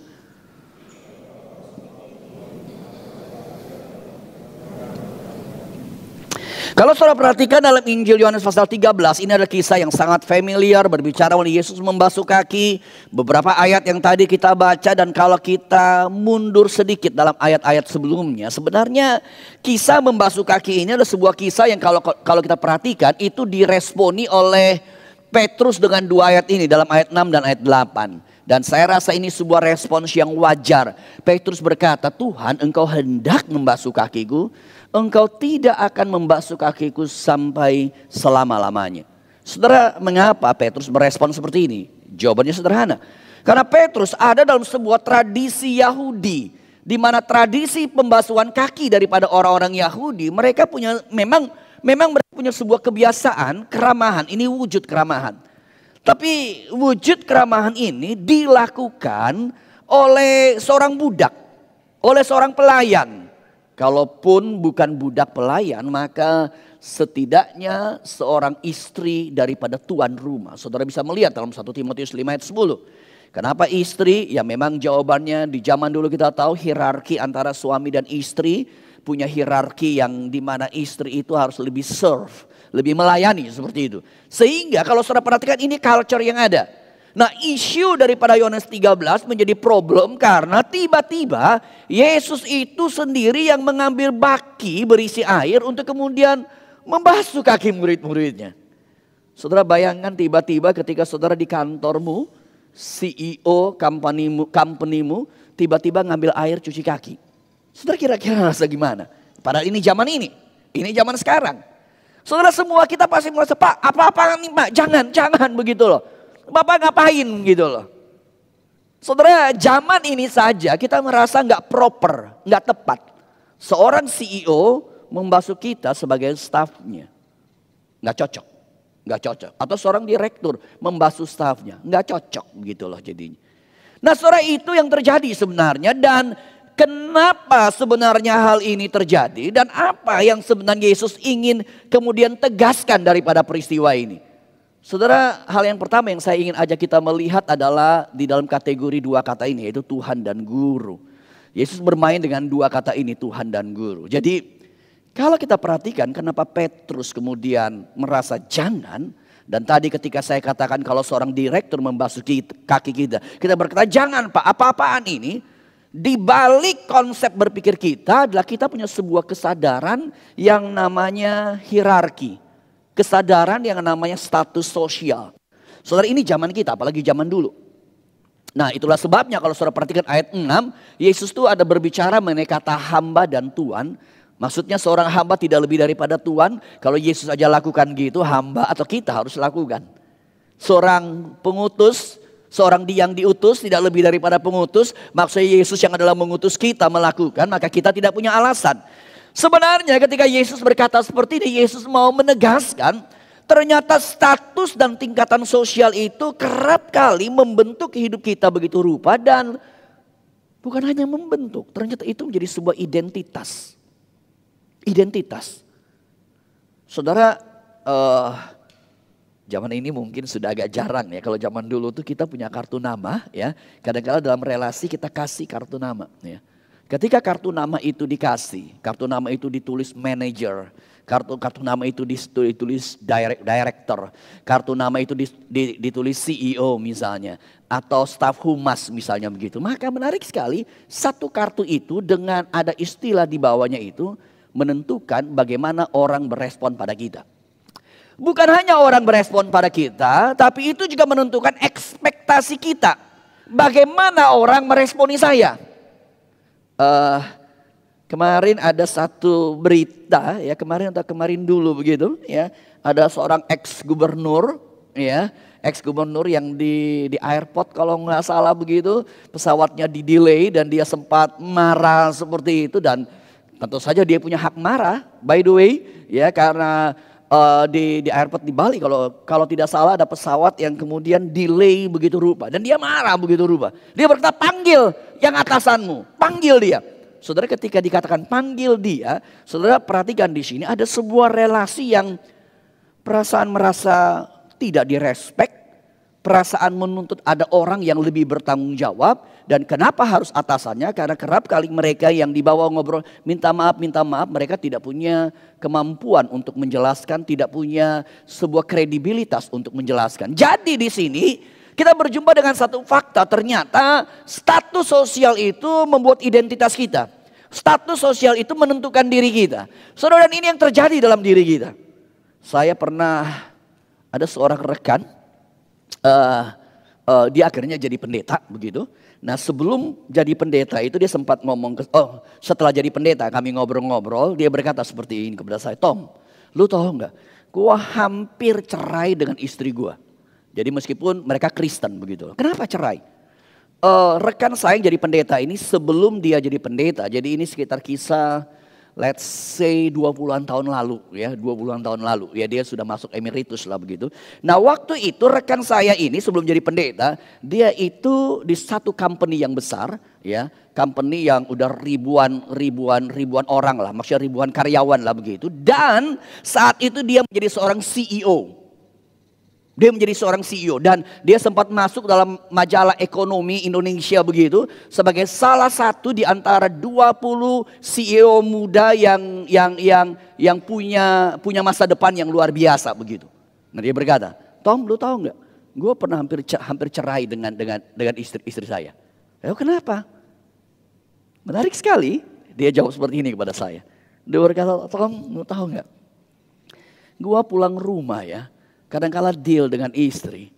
Kalau saudara perhatikan dalam Injil Yohanes pasal 13, ini adalah kisah yang sangat familiar, berbicara mengenai Yesus membasuh kaki. Beberapa ayat yang tadi kita baca, dan kalau kita mundur sedikit dalam ayat-ayat sebelumnya, sebenarnya kisah membasuh kaki ini adalah sebuah kisah yang kalau kita perhatikan itu diresponi oleh Petrus dengan dua ayat ini, dalam ayat 6 dan ayat 8. Dan saya rasa ini sebuah respons yang wajar. Petrus berkata, Tuhan, engkau hendak membasuh kakiku, engkau tidak akan membasuh kakiku sampai selama-lamanya. Saudara, mengapa Petrus merespon seperti ini? Jawabannya sederhana. Karena Petrus ada dalam sebuah tradisi Yahudi, di mana tradisi pembasuhan kaki daripada orang-orang Yahudi, mereka punya memang mereka punya sebuah kebiasaan keramahan. Ini wujud keramahan. Tapi wujud keramahan ini dilakukan oleh seorang budak, oleh seorang pelayan. Kalaupun bukan budak pelayan, maka setidaknya seorang istri daripada tuan rumah. Saudara bisa melihat dalam 1 Timotius 5 ayat 10. Kenapa istri? Ya memang jawabannya di zaman dulu kita tahu hierarki antara suami dan istri. Punya hierarki yang dimana istri itu harus lebih serve, lebih melayani seperti itu. Sehingga kalau saudara perhatikan ini culture yang ada. Nah isu daripada Yohanes 13 menjadi problem karena tiba-tiba Yesus itu sendiri yang mengambil baki berisi air untuk kemudian membasuh kaki murid-muridnya. Saudara bayangkan tiba-tiba ketika saudara di kantormu, CEO company-mu tiba-tiba ngambil air cuci kaki. Saudara kira-kira rasa gimana? Padahal ini zaman zaman sekarang. Saudara semua kita pasti merasa, Pak apa-apa nih Pak, jangan begitu loh. Bapak ngapain gitu loh. Saudara zaman ini saja kita merasa nggak proper, nggak tepat. Seorang CEO membasuh kita sebagai staffnya. Nggak cocok. Atau seorang direktur membasuh staffnya. Nggak cocok gitu loh jadinya. Nah saudara itu yang terjadi sebenarnya dan kenapa sebenarnya hal ini terjadi dan apa yang sebenarnya Yesus ingin kemudian tegaskan daripada peristiwa ini. Saudara, hal yang pertama yang saya ingin ajak kita melihat adalah di dalam kategori dua kata ini yaitu Tuhan dan Guru. Yesus bermain dengan dua kata ini Tuhan dan Guru. Jadi kalau kita perhatikan kenapa Petrus kemudian merasa jangan. Dan tadi ketika saya katakan kalau seorang direktur membasuh kaki kita berkata jangan Pak, apa-apaan ini. Di balik konsep berpikir kita adalah kita punya sebuah kesadaran yang namanya hierarki. Kesadaran yang namanya status sosial. Saudara ini zaman kita apalagi zaman dulu. Nah itulah sebabnya kalau saudara perhatikan ayat 6. Yesus itu ada berbicara mengenai kata hamba dan tuan. Maksudnya seorang hamba tidak lebih daripada tuan. Kalau Yesus aja lakukan gitu hamba atau kita harus lakukan. Seorang pengutus. Seorang yang diutus tidak lebih daripada pengutus. Maksudnya Yesus yang adalah mengutus kita melakukan. Maka kita tidak punya alasan. Sebenarnya ketika Yesus berkata seperti ini. Yesus mau menegaskan. Ternyata status dan tingkatan sosial itu kerap kali membentuk hidup kita begitu rupa. Dan bukan hanya membentuk. Ternyata itu menjadi sebuah identitas. Saudara. Zaman ini mungkin sudah agak jarang ya. Kalau zaman dulu tuh kita punya kartu nama ya. Kadang-kadang dalam relasi kita kasih kartu nama ya. Ketika kartu nama itu dikasih, kartu nama itu ditulis manager, kartu nama itu ditulis director, kartu nama itu ditulis CEO misalnya. Atau staf humas misalnya begitu. Maka menarik sekali satu kartu itu dengan ada istilah di bawahnya itu menentukan bagaimana orang berespon pada kita. Bukan hanya orang berespon pada kita, tapi itu juga menentukan ekspektasi kita. Bagaimana orang meresponi saya. Kemarin ada satu berita, ya kemarin dulu begitu, ya ada seorang ex-gubernur, ya ex-gubernur yang di airport kalau nggak salah begitu, pesawatnya di-delay dan dia sempat marah seperti itu dan tentu saja dia punya hak marah, by the way, ya karena di airport di Bali kalau tidak salah ada pesawat yang kemudian delay begitu rupa dan dia marah begitu rupa. Dia berkata panggil yang atasanmu, panggil dia. Saudara ketika dikatakan panggil dia, saudara perhatikan di sini ada sebuah relasi yang perasaan merasa tidak direspek, perasaan menuntut ada orang yang lebih bertanggung jawab. Dan kenapa harus atasannya? Karena kerap kali mereka yang dibawa ngobrol minta maaf, mereka tidak punya kemampuan untuk menjelaskan, tidak punya sebuah kredibilitas untuk menjelaskan. Jadi di sini kita berjumpa dengan satu fakta, ternyata status sosial itu membuat identitas kita. Status sosial itu menentukan diri kita. Saudara, dan ini yang terjadi dalam diri kita. Saya pernah ada seorang rekan, dia akhirnya jadi pendeta begitu. Nah sebelum jadi pendeta itu dia sempat ngomong, setelah jadi pendeta kami ngobrol-ngobrol, dia berkata seperti ini kepada saya, Tom, lu tahu nggak, gua hampir cerai dengan istri gua. Jadi meskipun mereka Kristen begitu. Kenapa cerai? Rekan saya yang jadi pendeta ini sebelum dia jadi pendeta, jadi ini sekitar kisah let's say 20-an tahun lalu ya, 20-an tahun lalu ya, dia sudah masuk emeritus lah begitu. Nah waktu itu rekan saya ini sebelum jadi pendeta, dia itu di satu company yang besar ya, company yang udah ribuan orang lah, maksudnya ribuan karyawan lah begitu. Dan saat itu dia menjadi seorang CEO Dia menjadi seorang CEO dan dia sempat masuk dalam majalah ekonomi Indonesia begitu sebagai salah satu di antara 20 CEO muda yang punya masa depan yang luar biasa begitu. Nah dia berkata, Tom, lu tahu nggak? Gue pernah hampir cerai dengan istri saya. Kenapa? Menarik sekali. Dia jawab seperti ini kepada saya. Dia berkata, Tom, lu tahu nggak? Gue pulang rumah ya. Kadang-kala deal dengan istri,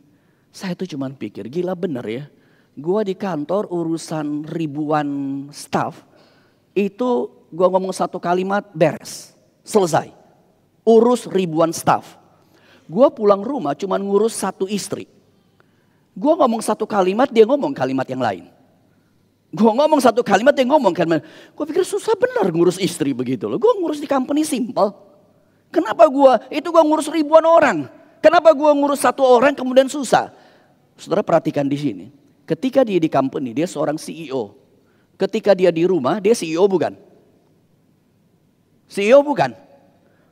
saya tuh cuman pikir, gila bener ya. Gua di kantor urusan ribuan staff, itu gua ngomong satu kalimat beres, selesai. Urus ribuan staff. Gua pulang rumah cuman ngurus satu istri. Gua ngomong satu kalimat, dia ngomong kalimat yang lain. Gua ngomong satu kalimat, dia ngomong kalimat. Gua pikir susah bener ngurus istri begitu loh. Gua ngurus di company simple. Kenapa gua ngurus ribuan orang? Kenapa gue ngurus satu orang kemudian susah? Saudara perhatikan di sini. Ketika dia di company, dia seorang CEO. Ketika dia di rumah, dia CEO bukan? CEO bukan?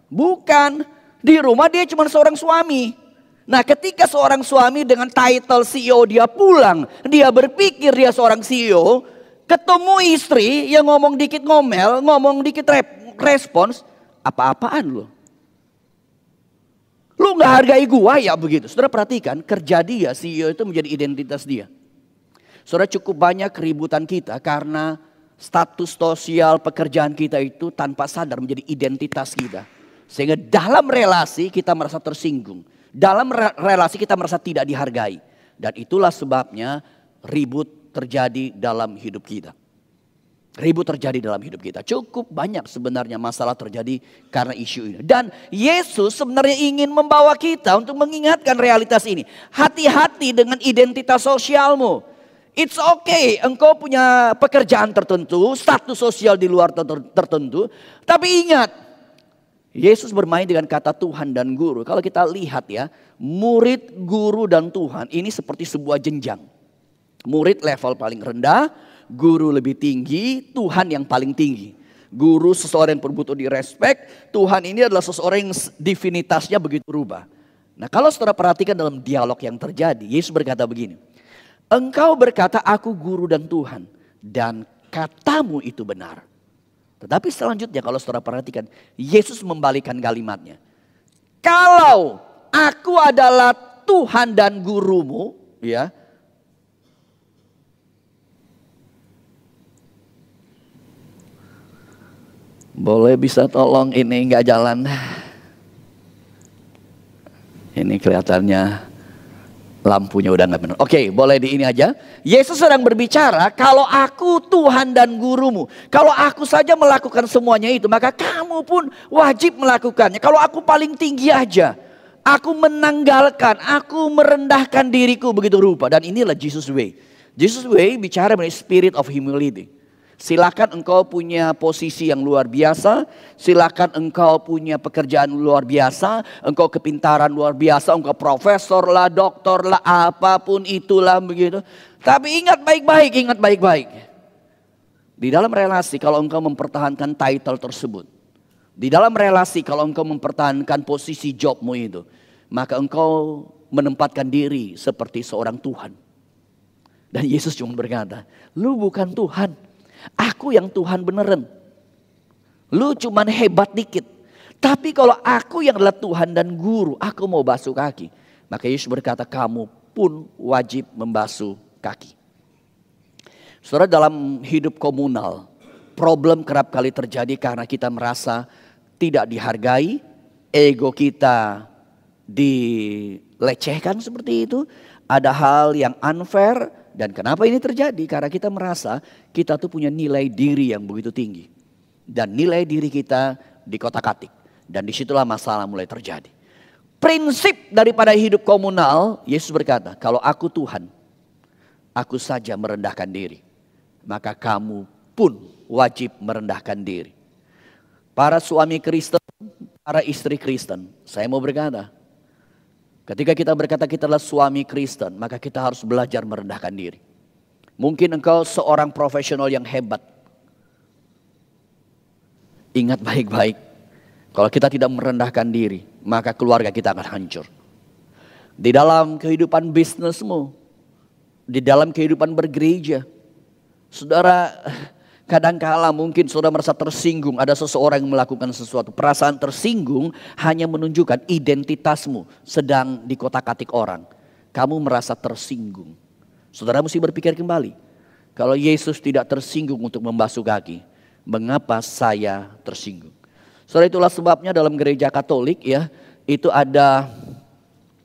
Bukan. Di rumah dia cuma seorang suami. Nah ketika seorang suami dengan title CEO dia pulang. Dia berpikir dia seorang CEO. Ketemu istri yang ngomong dikit ngomel, ngomong dikit respons. Apa-apaan loh. Lu gak hargai gua ya begitu. Saudara perhatikan kerja dia, CEO itu menjadi identitas dia. Saudara cukup banyak keributan kita karena status sosial pekerjaan kita itu tanpa sadar menjadi identitas kita. Sehingga dalam relasi kita merasa tersinggung. Dalam relasi kita merasa tidak dihargai. Dan itulah sebabnya ribut terjadi dalam hidup kita. Ribut terjadi dalam hidup kita. Cukup banyak sebenarnya masalah terjadi karena isu ini. Dan Yesus sebenarnya ingin membawa kita untuk mengingatkan realitas ini. Hati-hati dengan identitas sosialmu. It's okay, engkau punya pekerjaan tertentu, status sosial di luar tertentu. Tapi ingat, Yesus bermain dengan kata Tuhan dan guru. Kalau kita lihat ya, murid, guru dan Tuhan ini seperti sebuah jenjang. Murid level paling rendah. Guru lebih tinggi, Tuhan yang paling tinggi. Guru seseorang yang butuh direspek, Tuhan ini adalah seseorang yang divinitasnya begitu berubah. Nah kalau saudara perhatikan dalam dialog yang terjadi, Yesus berkata begini. Engkau berkata aku guru dan Tuhan, dan katamu itu benar. Tetapi selanjutnya kalau saudara perhatikan, Yesus membalikan kalimatnya. Kalau aku adalah Tuhan dan gurumu, ya. Boleh bisa tolong ini nggak jalan. Ini kelihatannya lampunya udah nggak benar. Oke, boleh di ini aja. Yesus sedang berbicara, kalau aku Tuhan dan gurumu. Kalau aku saja melakukan semuanya itu, maka kamu pun wajib melakukannya. Kalau aku paling tinggi aja, aku menanggalkan, aku merendahkan diriku begitu rupa. Dan inilah Jesus way. Jesus way bicara mengenai spirit of humility. Silakan engkau punya posisi yang luar biasa. Silakan engkau punya pekerjaan luar biasa. Engkau kepintaran luar biasa. Engkau profesor lah, doktor lah, apapun itulah begitu. Tapi ingat baik-baik. Di dalam relasi kalau engkau mempertahankan title tersebut. Di dalam relasi kalau engkau mempertahankan posisi jobmu itu. Maka engkau menempatkan diri seperti seorang Tuhan. Dan Yesus cuma berkata, lu bukan Tuhan. Aku yang Tuhan beneran. Lu cuman hebat dikit. Tapi kalau aku yang adalah Tuhan dan guru, aku mau basuh kaki. Maka Yesus berkata, kamu pun wajib membasuh kaki. Saudara, dalam hidup komunal, problem kerap kali terjadi karena kita merasa tidak dihargai, ego kita dilecehkan seperti itu. Ada hal yang unfair. Dan kenapa ini terjadi? Karena kita merasa kita tuh punya nilai diri yang begitu tinggi. Dan nilai diri kita dikotak-atik. Dan disitulah masalah mulai terjadi. Prinsip daripada hidup komunal, Yesus berkata, kalau aku Tuhan, aku saja merendahkan diri. Maka kamu pun wajib merendahkan diri. Para suami Kristen, para istri Kristen, saya mau berkata, ketika kita berkata kita adalah suami Kristen, maka kita harus belajar merendahkan diri. Mungkin engkau seorang profesional yang hebat. Ingat baik-baik, kalau kita tidak merendahkan diri, maka keluarga kita akan hancur. di dalam kehidupan bisnismu, di dalam kehidupan bergereja. Saudara, kadangkala mungkin saudara merasa tersinggung, ada seseorang yang melakukan sesuatu. Perasaan tersinggung hanya menunjukkan identitasmu sedang dikotak-katik orang. Kamu merasa tersinggung. Saudara mesti berpikir kembali. Kalau Yesus tidak tersinggung untuk membasuh kaki, mengapa saya tersinggung? Saudara, itulah sebabnya dalam gereja Katolik ya, itu ada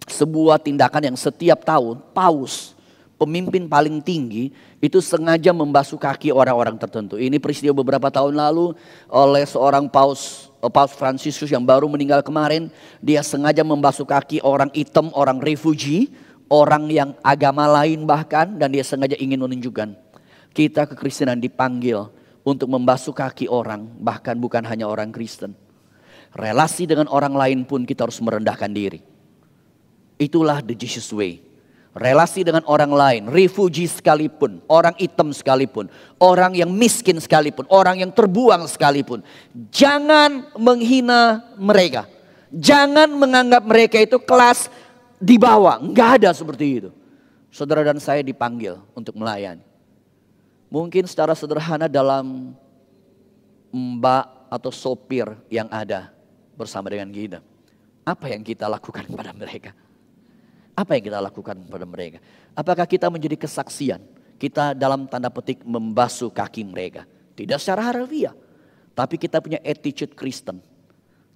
sebuah tindakan yang setiap tahun paus, pemimpin paling tinggi, itu sengaja membasuh kaki orang-orang tertentu. Ini peristiwa beberapa tahun lalu oleh seorang Paus Fransiskus yang baru meninggal kemarin. Dia sengaja membasuh kaki orang hitam, orang refugee, orang yang agama lain bahkan. Dan dia sengaja ingin menunjukkan kita kekristenan dipanggil untuk membasuh kaki orang, bahkan bukan hanya orang Kristen. Relasi dengan orang lain pun kita harus merendahkan diri. Itulah the Jesus way. Relasi dengan orang lain, refugee sekalipun, orang hitam sekalipun, orang yang miskin sekalipun, orang yang terbuang sekalipun. Jangan menghina mereka. Jangan menganggap mereka itu kelas di bawah. Enggak ada seperti itu. Saudara dan saya dipanggil untuk melayani. Mungkin secara sederhana dalam mbak atau sopir yang ada bersama dengan kita. Apa yang kita lakukan kepada mereka? Apa yang kita lakukan kepada mereka? Apakah kita menjadi kesaksian? Kita dalam tanda petik membasuh kaki mereka. Tidak secara harfiah. Tapi kita punya attitude Kristen.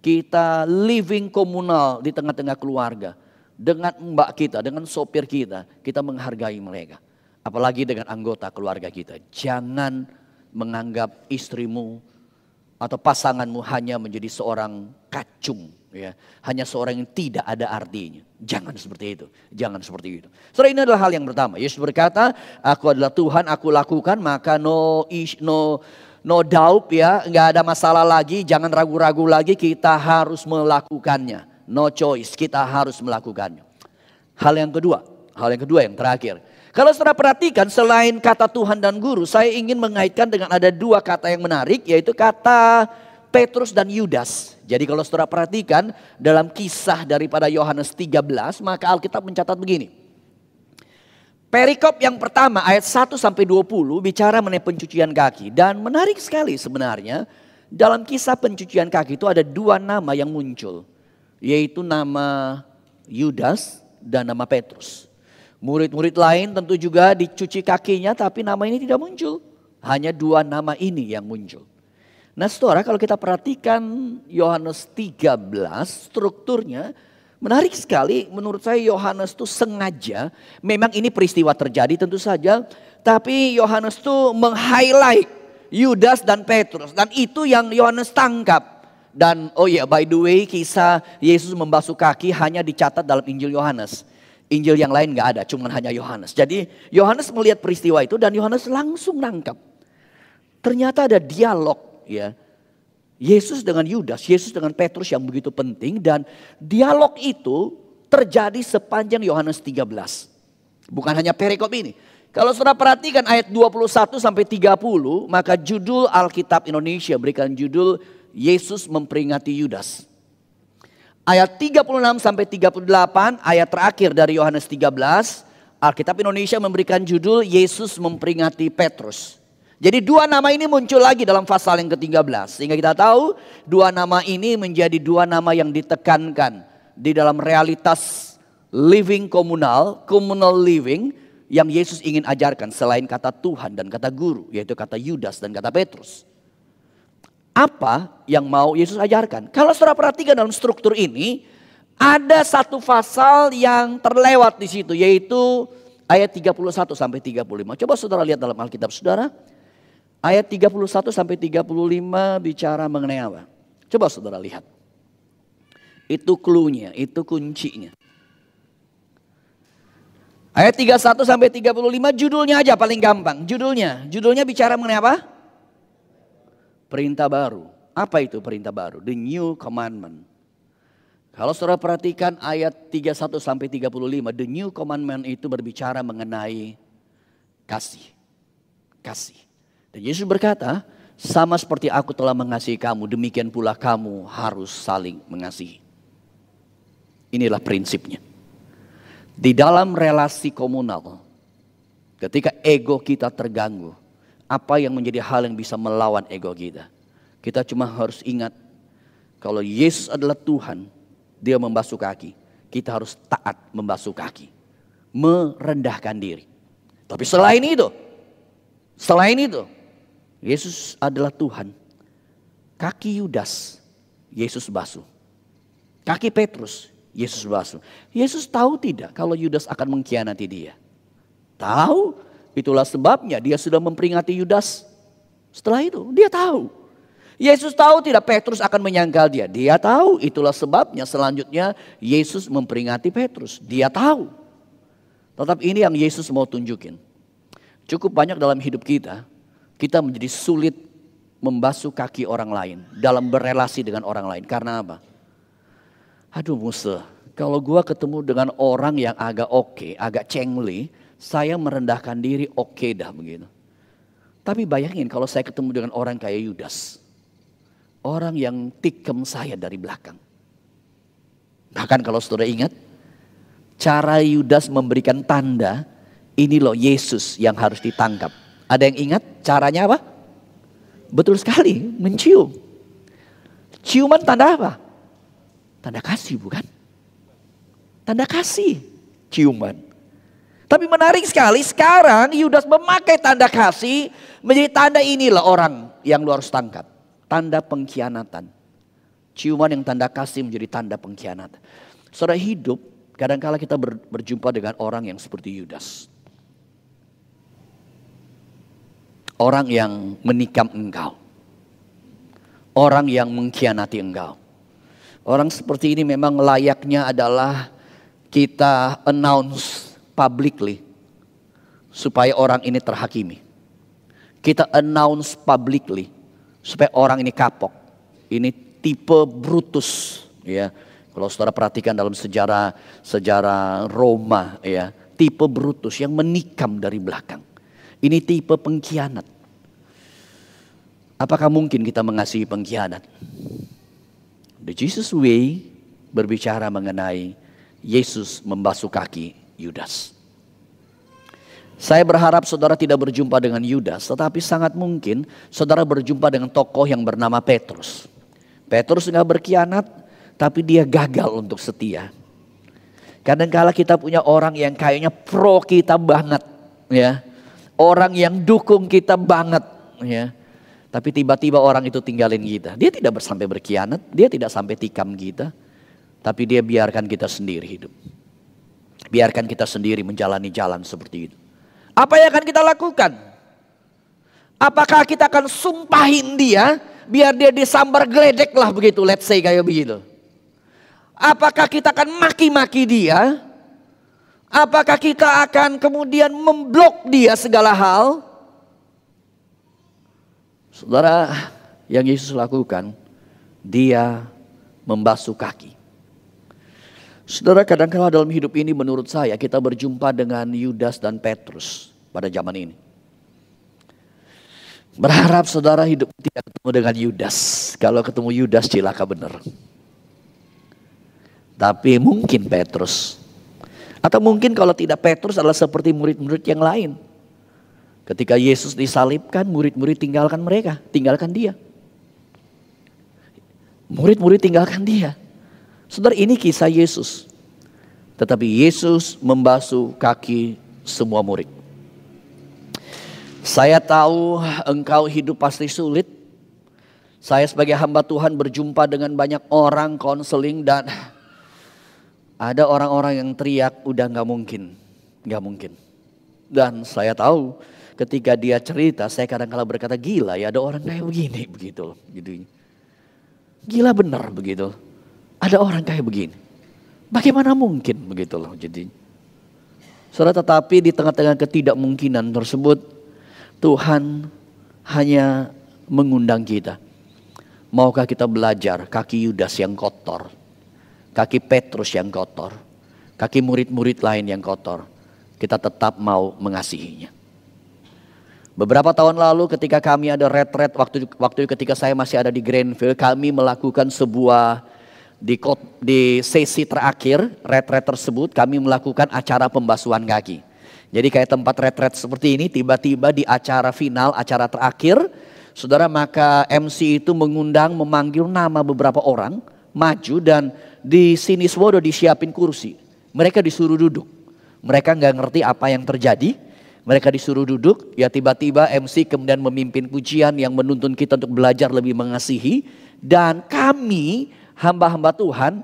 Kita living komunal di tengah-tengah keluarga. Dengan mbak kita, dengan sopir kita. Kita menghargai mereka. Apalagi dengan anggota keluarga kita. Jangan menganggap istrimu atau pasanganmu hanya menjadi seorang kacung. Ya, hanya seorang yang tidak ada artinya. Jangan seperti itu. Jangan seperti itu. Saudara, ini adalah hal yang pertama. Yesus berkata, aku adalah Tuhan, aku lakukan, maka no doubt ya, nggak ada masalah lagi, jangan ragu-ragu lagi, kita harus melakukannya. No choice, kita harus melakukannya. Hal yang kedua yang terakhir. Kalau saudara perhatikan, selain kata Tuhan dan guru, saya ingin mengaitkan dengan ada dua kata yang menarik, yaitu kata Petrus dan Yudas. Jadi kalau saudara perhatikan dalam kisah daripada Yohanes 13, maka Alkitab mencatat begini. Perikop yang pertama ayat 1 sampai 20 bicara mengenai pencucian kaki. Dan menarik sekali sebenarnya dalam kisah pencucian kaki itu ada dua nama yang muncul. Yaitu nama Yudas dan nama Petrus. Murid-murid lain tentu juga dicuci kakinya, tapi nama ini tidak muncul. Hanya dua nama ini yang muncul. Nah saudara, kalau kita perhatikan Yohanes 13 strukturnya menarik sekali. Menurut saya Yohanes itu sengaja, memang ini peristiwa terjadi tentu saja, tapi Yohanes itu meng-highlight Yudas dan Petrus, dan itu yang Yohanes tangkap. Dan oh ya, by the way, kisah Yesus membasuh kaki hanya dicatat dalam Injil Yohanes. Injil yang lain gak ada, cuma hanya Yohanes. Jadi Yohanes melihat peristiwa itu dan Yohanes langsung nangkap. Ternyata ada dialog ya. Yesus dengan Yudas, Yesus dengan Petrus yang begitu penting. Dan dialog itu terjadi sepanjang Yohanes 13. Bukan hanya perikop ini. Kalau saudara perhatikan ayat 21 sampai 30, maka judul Alkitab Indonesia berikan judul Yesus memperingati Yudas. Ayat 36 sampai 38, ayat terakhir dari Yohanes 13, Alkitab Indonesia memberikan judul Yesus memperingati Petrus. Jadi dua nama ini muncul lagi dalam pasal yang ke-13. Sehingga kita tahu dua nama ini menjadi dua nama yang ditekankan di dalam realitas living komunal, communal living yang Yesus ingin ajarkan selain kata Tuhan dan kata guru, yaitu kata Yudas dan kata Petrus. Apa yang mau Yesus ajarkan? Kalau saudara perhatikan dalam struktur ini, ada satu pasal yang terlewat di situ, yaitu ayat 31 sampai 35. Coba saudara lihat dalam Alkitab saudara. Ayat 31 sampai 35 bicara mengenai apa? Coba saudara lihat. Itu clue-nya, itu kuncinya. Ayat 31 sampai 35 judulnya aja paling gampang. Judulnya bicara mengenai apa? Perintah baru. Apa itu perintah baru? The new commandment. Kalau saudara perhatikan ayat 31 sampai 35, the new commandment itu berbicara mengenai kasih. Kasih. Dan Yesus berkata, sama seperti aku telah mengasihi kamu, demikian pula kamu harus saling mengasihi. Inilah prinsipnya. Di dalam relasi komunal, ketika ego kita terganggu, apa yang menjadi hal yang bisa melawan ego kita? Kita cuma harus ingat, kalau Yesus adalah Tuhan, dia membasuh kaki. Kita harus taat membasuh kaki. Merendahkan diri. Tapi selain itu, Yesus adalah Tuhan. Kaki Yudas, Yesus basuh. Kaki Petrus, Yesus basuh. Yesus tahu tidak kalau Yudas akan mengkhianati dia? Tahu, itulah sebabnya dia sudah memperingati Yudas. Setelah itu, dia tahu. Yesus tahu tidak Petrus akan menyangkal dia? Dia tahu, itulah sebabnya selanjutnya Yesus memperingati Petrus. Dia tahu. Tetapi ini yang Yesus mau tunjukin. Cukup banyak dalam hidup kita menjadi sulit membasuh kaki orang lain dalam berelasi dengan orang lain. Karena apa? Aduh Musa, kalau gua ketemu dengan orang yang agak oke, agak cengli, saya merendahkan diri oke dah begitu. Tapi bayangin kalau saya ketemu dengan orang kayak Yudas. Orang yang tikam saya dari belakang. Bahkan kalau saudara ingat, cara Yudas memberikan tanda, ini loh Yesus yang harus ditangkap. Ada yang ingat caranya apa? Betul sekali, mencium. Ciuman tanda apa? Tanda kasih bukan? Tanda kasih, ciuman. Tapi menarik sekali sekarang Yudas memakai tanda kasih menjadi tanda inilah orang yang lu harus tangkap. Tanda pengkhianatan. Ciuman yang tanda kasih menjadi tanda pengkhianatan. Saudara hidup, kadang-kala kita berjumpa dengan orang yang seperti Yudas. Orang yang menikam engkau. Orang yang mengkhianati engkau. Orang seperti ini memang layaknya adalah kita announce publicly supaya orang ini terhakimi. Kita announce publicly supaya orang ini kapok. Ini tipe Brutus, ya. Kalau saudara perhatikan dalam sejarah Roma, ya, tipe Brutus yang menikam dari belakang. Ini tipe pengkhianat. Apakah mungkin kita mengasihi pengkhianat? The Jesus Way berbicara mengenai Yesus membasuh kaki Yudas. Saya berharap saudara tidak berjumpa dengan Yudas, tetapi sangat mungkin saudara berjumpa dengan tokoh yang bernama Petrus. Petrus nggak berkhianat, tapi dia gagal untuk setia. Kadang-kala kita punya orang yang kayaknya pro kita banget, ya, orang yang dukung kita banget, ya. Tapi tiba-tiba orang itu tinggalin kita. Dia tidak sampai berkhianat, dia tidak sampai tikam kita. Tapi dia biarkan kita sendiri hidup. Biarkan kita sendiri menjalani jalan seperti itu. Apa yang akan kita lakukan? Apakah kita akan sumpahin dia, biar dia disambar geledek lah begitu, let's say kayak begitu. Apakah kita akan maki-maki dia? Apakah kita akan kemudian memblok dia segala hal? Saudara, yang Yesus lakukan, dia membasuh kaki. Saudara, kadang-kala dalam hidup ini menurut saya kita berjumpa dengan Yudas dan Petrus pada zaman ini. Berharap saudara hidup tidak ketemu dengan Yudas. Kalau ketemu Yudas cilaka benar. Tapi mungkin Petrus. Atau mungkin kalau tidak Petrus adalah seperti murid-murid yang lain. Ketika Yesus disalibkan, murid-murid tinggalkan mereka, tinggalkan dia. Murid-murid tinggalkan dia. Saudara, ini kisah Yesus. Tetapi Yesus membasuh kaki semua murid. Saya tahu engkau hidup pasti sulit. Saya sebagai hamba Tuhan berjumpa dengan banyak orang konseling dan ada orang-orang yang teriak udah gak mungkin. Gak mungkin. Dan saya tahu ketika dia cerita, saya kadang-kala berkata gila ya, ada orang kayak begini begitu, gitu. Gila benar begitu. Ada orang kayak begini. Bagaimana mungkin begitu loh. Jadi, saudara, tetapi di tengah-tengah ketidakmungkinan tersebut, Tuhan hanya mengundang kita. Maukah kita belajar kaki Yudas yang kotor, kaki Petrus yang kotor, kaki murid-murid lain yang kotor, kita tetap mau mengasihinya. Beberapa tahun lalu ketika kami ada retret, waktu ketika saya masih ada di Greenville, kami melakukan sebuah Di sesi terakhir retret tersebut kami melakukan acara pembasuhan kaki. Jadi kayak tempat retret seperti ini, tiba-tiba di acara final, acara terakhir, saudara, maka MC itu mengundang, memanggil nama beberapa orang maju, dan di sini semua udah disiapin kursi. Mereka disuruh duduk. Mereka nggak ngerti apa yang terjadi. Mereka disuruh duduk, ya tiba-tiba MC kemudian memimpin pujian yang menuntun kita untuk belajar lebih mengasihi. Dan kami hamba-hamba Tuhan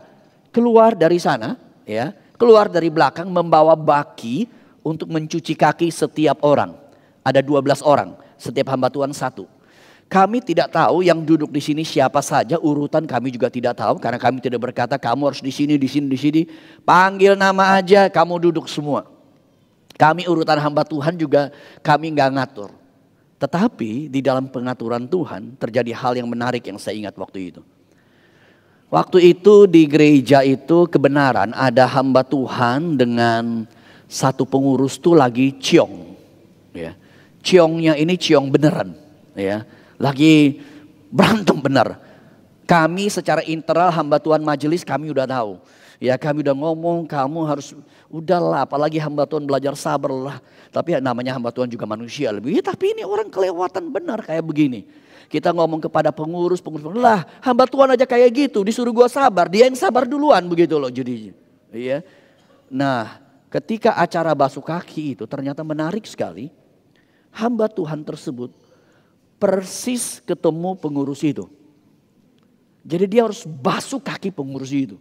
keluar dari sana, ya, keluar dari belakang membawa baki untuk mencuci kaki setiap orang. Ada 12 orang, setiap hamba Tuhan satu. Kami tidak tahu yang duduk di sini siapa saja, urutan kami juga tidak tahu karena kami tidak berkata kamu harus di sini, di sini, di sini. Panggil nama aja, kamu duduk semua. Kami urutan hamba Tuhan juga kami nggak ngatur. Tetapi di dalam pengaturan Tuhan terjadi hal yang menarik yang saya ingat waktu itu. Waktu itu di gereja itu kebenaran ada hamba Tuhan dengan satu pengurus tuh lagi ciong. Ya. Ciongnya ini ciong beneran. Ya. Lagi berantem benar. Kami secara internal hamba Tuhan majelis kami udah tahu. Ya kami udah ngomong kamu harus udahlah, apalagi hamba Tuhan belajar sabar lah. Tapi namanya hamba Tuhan juga manusia lebih. Ya, tapi ini orang kelewatan benar kayak begini. Kita ngomong kepada pengurus lah hamba Tuhan aja kayak gitu disuruh gua sabar. Dia yang sabar duluan begitu loh jadinya. Iya. Nah ketika acara basuh kaki itu ternyata menarik sekali. Hamba Tuhan tersebut persis ketemu pengurus itu. Jadi dia harus basuh kaki pengurus itu.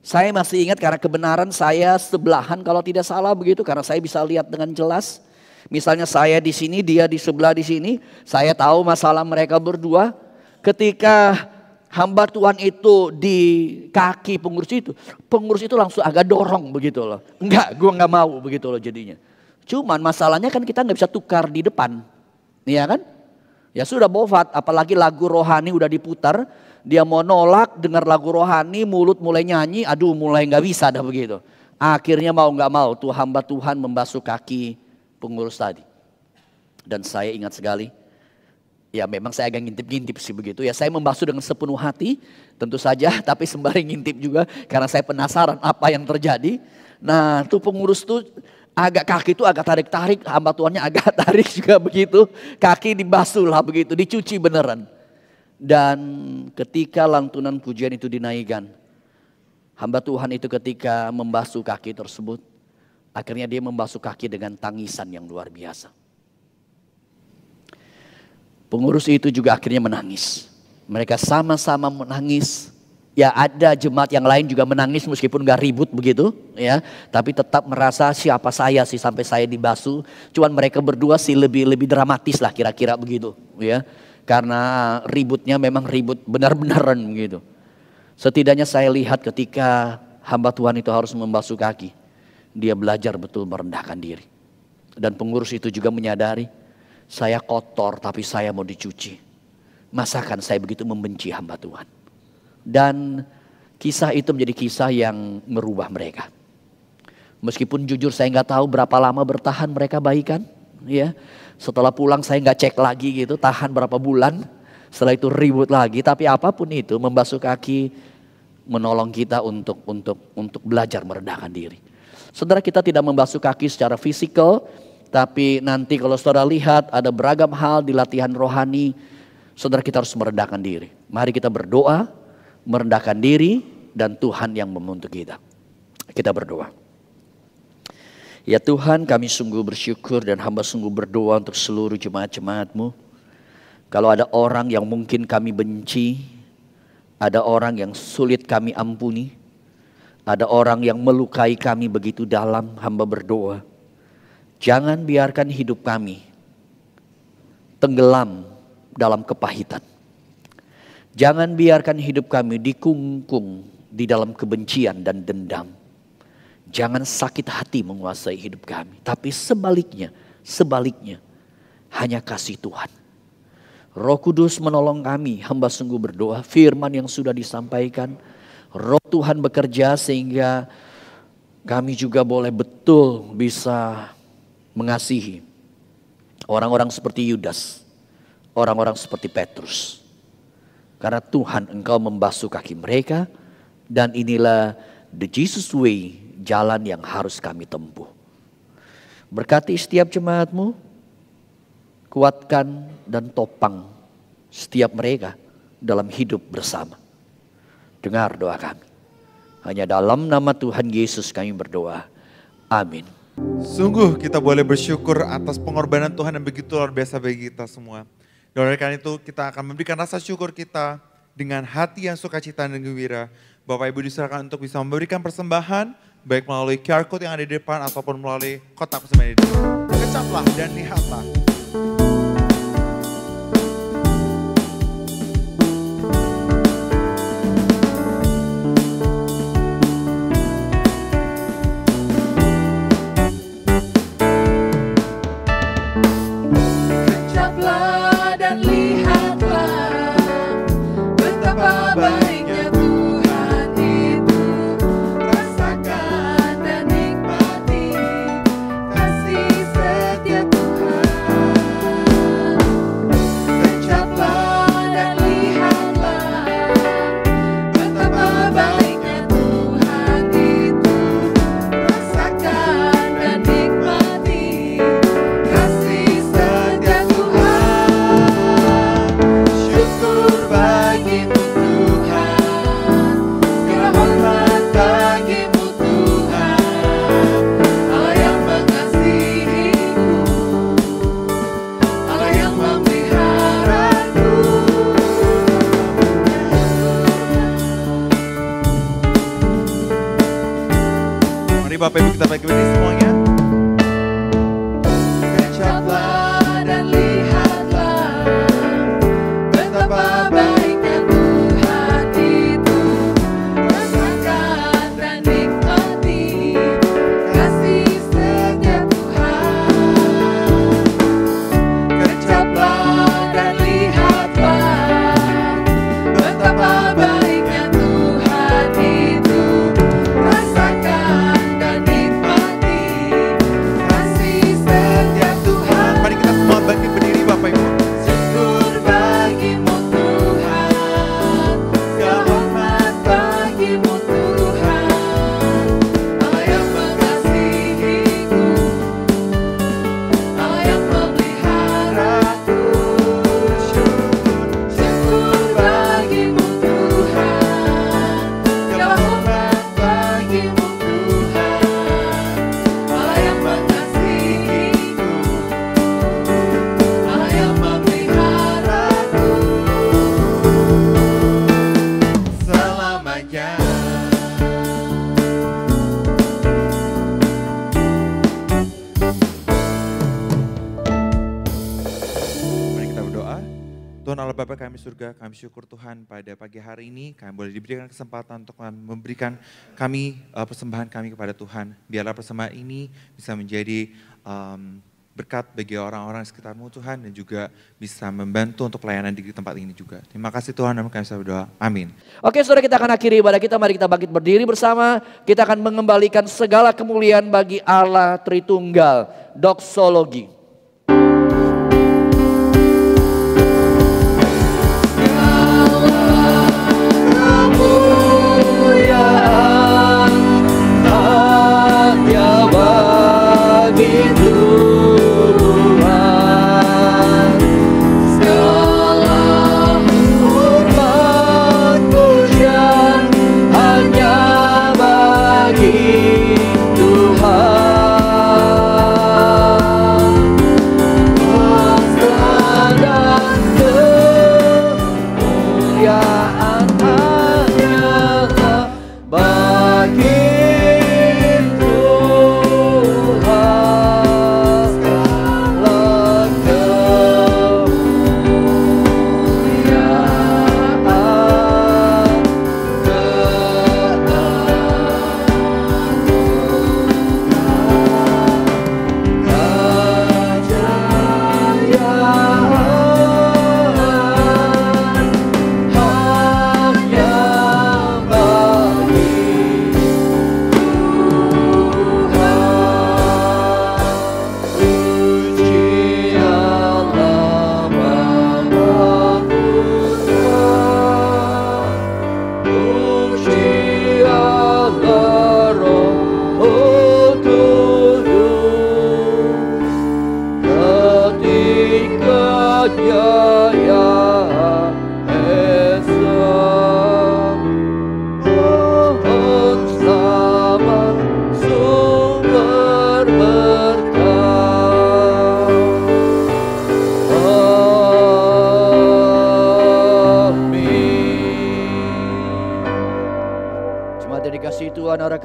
Saya masih ingat karena kebenaran saya sebelahan kalau tidak salah begitu. Karena saya bisa lihat dengan jelas. Misalnya saya di sini, dia di sebelah di sini. Saya tahu masalah mereka berdua. Ketika hamba Tuhan itu di kaki pengurus itu langsung agak dorong begitu loh. Enggak, gue nggak mau begitu loh jadinya. Cuman masalahnya kan kita nggak bisa tukar di depan. Iya kan? Ya sudah bofat, apalagi lagu rohani udah diputar. Dia mau nolak dengar lagu rohani, mulut mulai nyanyi, aduh mulai gak bisa dah begitu. Akhirnya mau gak mau tuh hamba Tuhan membasuh kaki pengurus tadi. Dan saya ingat sekali, ya memang saya agak ngintip-ngintip sih begitu. Ya saya membasuh dengan sepenuh hati tentu saja, tapi sembari ngintip juga karena saya penasaran apa yang terjadi. Nah tuh pengurus tuh kaki itu agak tarik-tarik, hamba Tuhannya agak tarik juga begitu. Kaki dibasuh lah begitu, dicuci beneran. Dan ketika lantunan pujian itu dinaikkan, hamba Tuhan itu ketika membasuh kaki tersebut, akhirnya dia membasuh kaki dengan tangisan yang luar biasa. Pengurus itu juga akhirnya menangis. Mereka sama-sama menangis. Ya ada jemaat yang lain juga menangis meskipun gak ribut begitu ya. Tapi tetap merasa siapa saya sih sampai saya dibasuh. Cuman mereka berdua sih lebih dramatis lah kira-kira begitu ya. Karena ributnya memang ribut benar-benaran gitu. Setidaknya saya lihat ketika hamba Tuhan itu harus membasuh kaki. Dia belajar betul merendahkan diri. Dan pengurus itu juga menyadari. Saya kotor tapi saya mau dicuci. Masakan saya begitu membenci hamba Tuhan. Dan kisah itu menjadi kisah yang merubah mereka. Meskipun jujur saya nggak tahu berapa lama bertahan mereka baikan. Ya. Setelah pulang saya nggak cek lagi gitu, tahan berapa bulan. Setelah itu ribut lagi, tapi apapun itu membasuh kaki menolong kita untuk belajar merendahkan diri. Saudara, kita tidak membasuh kaki secara fisikal, tapi nanti kalau saudara lihat ada beragam hal di latihan rohani, saudara kita harus merendahkan diri. Mari kita berdoa, merendahkan diri dan Tuhan yang membentuk kita. Kita berdoa. Ya Tuhan, kami sungguh bersyukur dan hamba sungguh berdoa untuk seluruh jemaat-jemaat-Mu. Kalau ada orang yang mungkin kami benci, ada orang yang sulit kami ampuni, ada orang yang melukai kami begitu dalam, hamba berdoa. Jangan biarkan hidup kami tenggelam dalam kepahitan. Jangan biarkan hidup kami dikungkung di dalam kebencian dan dendam. Jangan sakit hati menguasai hidup kami. Tapi sebaliknya, hanya kasih Tuhan. Roh Kudus menolong kami, hamba sungguh berdoa. Firman yang sudah disampaikan, Roh Tuhan bekerja sehingga kami juga boleh betul bisa mengasihi orang-orang seperti Yudas, orang-orang seperti Petrus. Karena Tuhan Engkau membasuh kaki mereka, Dan inilah the Jesus way, jalan yang harus kami tempuh. Berkati setiap jemaat-Mu, kuatkan dan topang setiap mereka dalam hidup bersama. Dengar doa kami. Hanya dalam nama Tuhan Yesus kami berdoa. Amin. Sungguh kita boleh bersyukur atas pengorbanan Tuhan yang begitu luar biasa bagi kita semua. Dan oleh karena itu kita akan memberikan rasa syukur kita dengan hati yang sukacita dan gembira. Bapak Ibu diserahkan untuk bisa memberikan persembahan, baik melalui QR Code yang ada di depan ataupun melalui kotak persembahan di depan. Kecaplah dan lihatlah. Kecaplah dan lihatlah betapa baiknya Tuhan itu. Rasakan dan nikmati kasih setia Tuhan. Kecaplah dan lihatlah betapa baiknya Tuhan itu. Rasakan dan nikmati kasih setia Tuhan. Syukur bagimu Tuhan, segala hormat bagimu Tuhan. Allah yang mengasihiku, Allah yang memeliharaku. Mari Bapak Ibu kita bagi berdiri semuanya. Kecaplah dan lihatlah betapa baiknya Tuhan itu. Rasakan dan nikmati kasih setia Tuhan. Kecaplah dan lihatlah betapa baiknya Tuhan itu. Rasakan dan nikmati kasih setia Tuhan. Mari kita semua bangkit berdiri Bapak Ibu. Syukur bagimu Tuhan, segala hormat bagimu Tuhan. Allah yang mengasihiku, Allah yang memeliharaku. Syukur bagimu Tuhan, segala hormat bagimu Tuhan. Allah yang mengasihiku, Allah yang memeliharaku selamanya. Mari kita berdoa. Tuhan Allah Bapa kami surga, kami syukur Tuhan pada pagi hari ini kami boleh diberikan kesempatan untuk memberikan kami persembahan kami kepada Tuhan. Biarlah persembahan ini bisa menjadi berkat bagi orang-orang sekitarmu Tuhan dan juga bisa membantu untuk pelayanan di tempat ini juga. Terima kasih Tuhan, dan kami bisa berdoa. Amin. Oke saudara, kita akan akhiri ibadah kita. Mari kita bangkit berdiri bersama. Kita akan mengembalikan segala kemuliaan bagi Allah Tritunggal. Doksologi. Kemuliaan hanya bagi Tuhan. Segala hormat pujian hanya bagi Tuhan.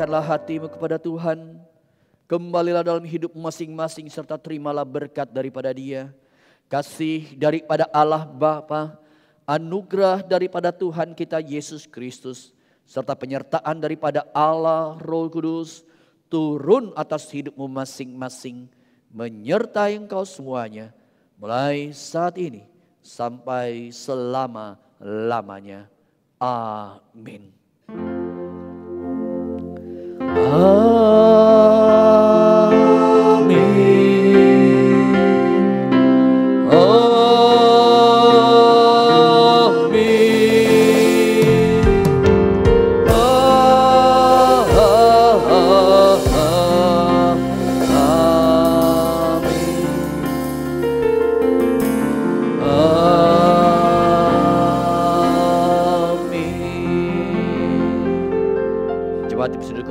Serahkanlah hatimu kepada Tuhan. Kembalilah dalam hidup masing-masing serta terimalah berkat daripada Dia. Kasih daripada Allah Bapa, anugerah daripada Tuhan kita Yesus Kristus, serta penyertaan daripada Allah Roh Kudus turun atas hidupmu masing-masing, menyertai engkau semuanya, mulai saat ini sampai selama-lamanya. Amin.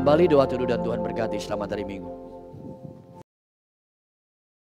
Kembali doa teduh dan Tuhan berkati. Selamat hari Minggu.